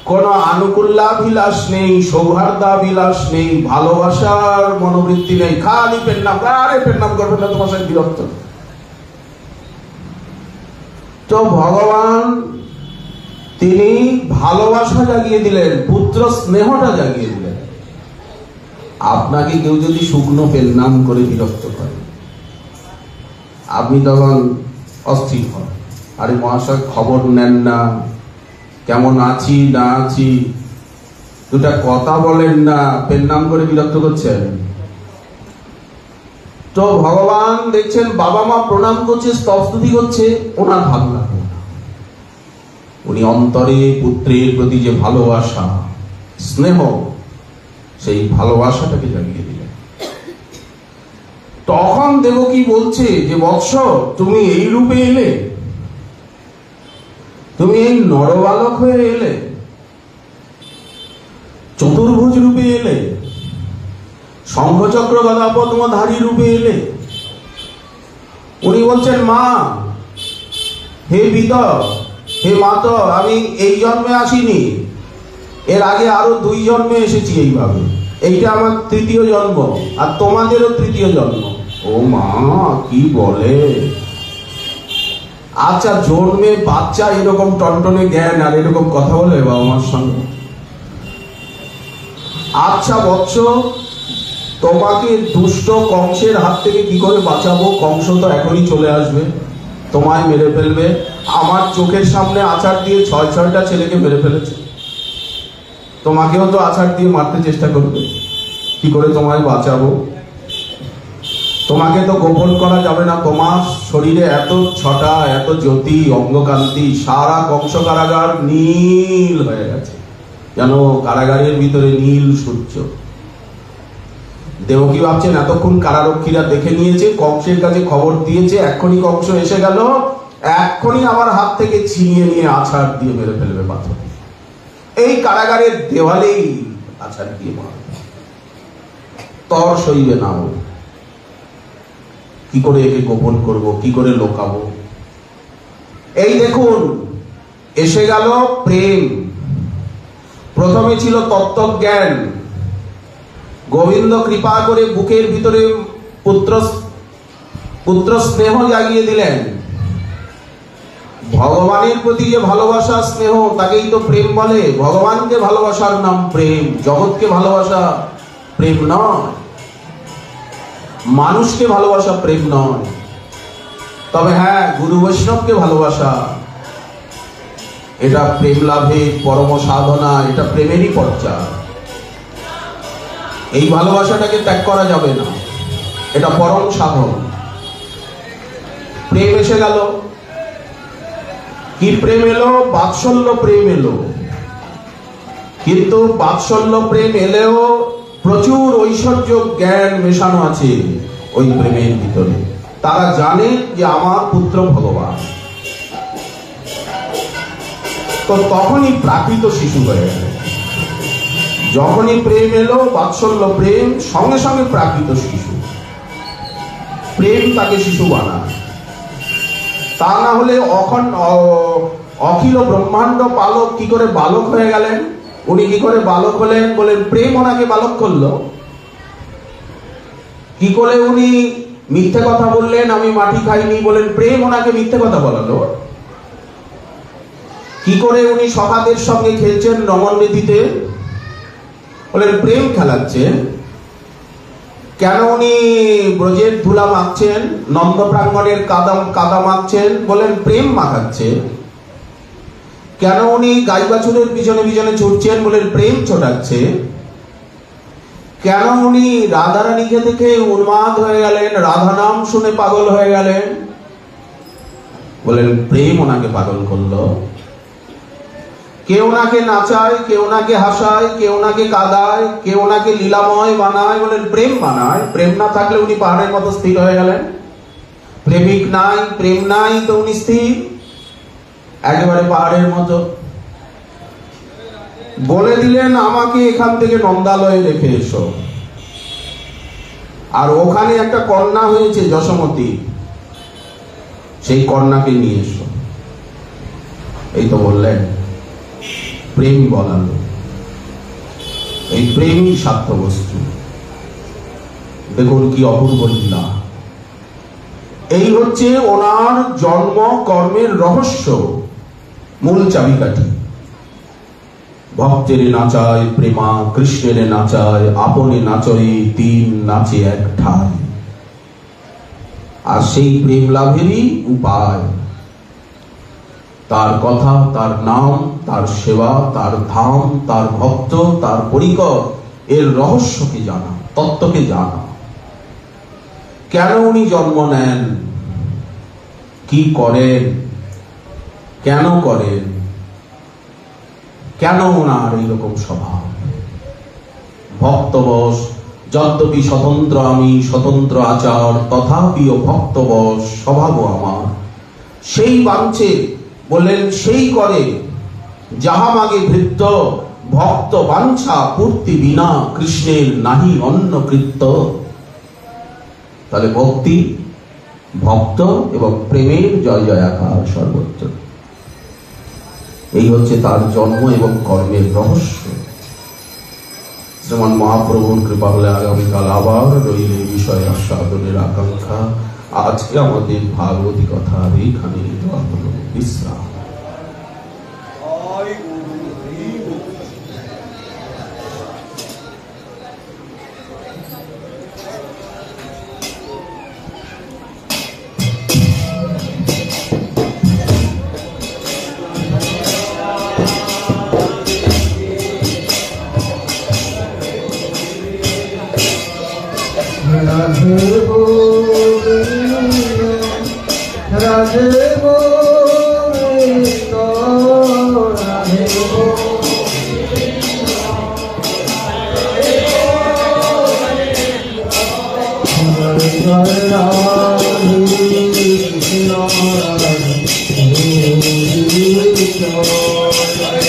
কোন আনুকূল্যাভিলাষ নেই, সৌহার্দ্যাভিলাষ নেই, ভালোবাসার মনোবৃত্তি নেই, খালি পেন নাম। আরে পেন নাম করবেন না, তোমার সাথে বিরক্ত। তো ভগবান তিনি ভালোবাসা জাগিয়ে দিলেন, পুত্র স্নেহটা জাগিয়ে দিলেন। আপনাকে কেউ যদি শুকনো পেন নাম করে বিরক্ত করে, আপনি তখন অস্থির হন, আরে মহাশয় খবর নেন না, কেমন আছি না আছি দুটা কথা বলেন না, পেন নাম করে বিরক্ত করছেন। তো ভগবান দেখছেন বাবা মা প্রণাম করছে, স্তবস্তুতি করছে, ওনার ভালো লাগলো না। উনি অন্তরে পুত্রের প্রতি যে ভালোবাসা, স্নেহ, সেই ভালোবাসাটাকে জাগিয়ে দিলেন। তখন দেবকী বলছে যে বৎস, তুমি এই রূপে এলে, তুমি এই নরবালক হয়ে এলে, চতুর্ভুজ রূপে এলে, শঙ্খচক্র গদা পদ্মধারী রূপে এলে। উনি বলছেন মা, হে পিতা, হে মাতা, আমি এই জন্মে আসিনি, এর আগে আরো 2 জন্মে এসেছি এইভাবে, এইটা আমার 3য় জন্ম, আর তোমাদেরও 3য় জন্ম। ও মা, কি বলে? আচ্ছা, জন্মে বাচ্চা এরকম টনটনে জ্ঞান আর এরকম কথা বলে বাবা মার সঙ্গে? আচ্ছা বৎস, তোমাকে দুষ্ট কংসের হাত থেকে কি করে বাঁচাবো? কংস তো এখনই চলে আসবে, তোমায় মেরে ফেলবে। আমার চোখের সামনে আছাড় দিয়ে 6টা ছেলেকে মেরে ফেলেছে, তোমাকেও তো আছাড় দিয়ে মারতে চেষ্টা করবে, কি করে তোমায় বাঁচাবো? তোমাকে তো গোপন করা যাবে না, তোমার শরীরে এত ছটা, এত জ্যোতি, অঙ্গকান্তি, সারা কংস কারাগার নীল হয়ে গেছে, যেন কারাগারের ভিতরে নীল সূর্য। দেবকী ভাবছেন এতক্ষণ কারারক্ষীরা দেখে নিয়েছে, কংসের কাছে খবর দিয়েছে, এক্ষুনি কংস এসে গেল, এক্ষুনি আমার হাত থেকে ছিনিয়ে নিয়ে আছাড় দিয়ে মেরে ফেলবে পাথর, এই কারাগারের দেওয়ালেই আছাড় দিয়ে মারবে, তর সইবে না। কি করে একে গোপন করব, কি করে লোকাবো? এই দেখুন, এসে গেল প্রেম। প্রথমে ছিল তত্ত্বজ্ঞান, গোবিন্দ কৃপা করে বুকের ভিতরে পুত্র স্নেহ জাগিয়ে দিলেন। ভগবানের প্রতি যে ভালোবাসা, স্নেহ, তাকেই তো প্রেম বলে। ভগবানকে ভালোবাসার নাম প্রেম, জগৎকে ভালোবাসা প্রেম নয়, মানুষকে ভালোবাসা প্রেম নয়। তবে হ্যাঁ, গুরু বৈষ্ণবকে ভালোবাসা, এটা প্রেম লাভে পরম সাধনা, এটা প্রেমেরই পর্যায়। এই ভালোবাসাটাকে ত্যাগ করা যাবে না, এটা পরম সাধন। প্রেম এসে গেল। কি প্রেম এলো? বাৎসল্য প্রেম এলো। কিন্তু বাৎসল্য প্রেম এলেও প্রচুর ঐশ্বর্য জ্ঞান মেশানো আছে ওই প্রেমের ভিতরে। তারা জানে যে আমার পুত্র ভগবান, তো তখনই প্রাকৃত শিশু হয়ে গেল। যখনই প্রেম এলো, বাৎসল্য প্রেম, সঙ্গে সঙ্গে প্রাকৃত শিশু। প্রেম তাকে শিশু বানায়, তা না হলে অখিল ব্রহ্মাণ্ড পালক কি করে বালক হয়ে গেলেন? উনি কি করে বালক হলেন? বলেন প্রেম ওনাকে বালক করলো। কি করে উনি মিথ্যে কথা বললেন, আমি মাটি খাইনি? বলেন প্রেম ওনাকে মিথ্যে কথা বলালো। কি করে উনি সখাদের সঙ্গে খেলছেন রমণীতিতে? বলেন প্রেম খেলাচ্ছেন। কেন উনি ব্রজের ধুলা মাখছেন, নন্দ প্রাঙ্গণের কাদা মাখছেন? বলেন প্রেম মাখাচ্ছে। কেন উনি গাই বাছুরের পিছনে পিছনে ছুটছেন? বলেন প্রেম ছোটাচ্ছে। কেন উনি রাধারানীকে দেখে উন্মাদ হয়ে গেলেন, রাধা নাম শুনে পাগল হয়ে গেলেন? বলেন প্রেম ওনাকে পাগল করলো। কেউ ওনাকে নাচায়, কেউ ওনাকে হাসায়, কেউ ওনাকে কাঁদায়, কেউ ওনাকে লীলাময় বানায়। বলেন প্রেম বানায়। প্রেম না থাকলে উনি পাহাড়ের মতো স্থির হয়ে গেলেন। প্রেমিক নাই, প্রেম নাই, তো উনি স্থির একেবারে পাহাড়ের মতো। বলে দিলেন আমাকে এখান থেকে নন্দালয়ে রেখে এসো, আর ওখানে একটা কন্যা হয়েছে যশোমতী, সেই কন্যাকে নিয়ে এসো। এই তো বললেন, প্রেম বলালো। এই প্রেমই সাধ্য বস্তু। দেখুন কি অপূর্ব লীলা। এই হচ্ছে ওনার জন্ম কর্মের রহস্য, মূল চাবিকাঠি। ভক্তের নাচায় প্রেমা, কৃষ্ণের নাচায় আপনে নাচয়ে, তিন নাচে এক ঠাই। আর সেই প্রেম লাভেরই উপায়। তার কথা, তার নাম, তার সেবা, তার ধাম, তার ভক্ত, তার পরিকর, এর রহস্যকে জানা, তত্ত্বকে জানা। কেন উনি জন্ম নেন, কি করেন, কেন করেন, কেন ওনার এইরকম স্বভাব। ভক্তবশ, যদ্যপি স্বতন্ত্র আমি, স্বতন্ত্র আচার, তথাপিও ভক্তবশ স্বভাব আমার। সেই বাঞ্ছে বললেন, সেই করে যাহা মাগে ভৃত্য, ভক্ত বাঞ্ছা পূর্তি বিনা, কৃষ্ণের নাহি অন্য কৃত্য। তাহলে ভক্তি, ভক্ত এবং প্রেমের জয় জয়াকার সর্বত্র। এই হচ্ছে তার জন্ম এবং কর্মের রহস্য। শ্রীমান মহাপ্রভুর কৃপা হলে আগামীকাল আবার রইল এই বিষয়ে আস্বাদনের আকাঙ্ক্ষা। আজকে আমাদের ভাগবতী কথা এইখানে বিশ্রাম।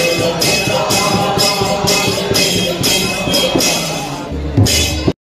Hare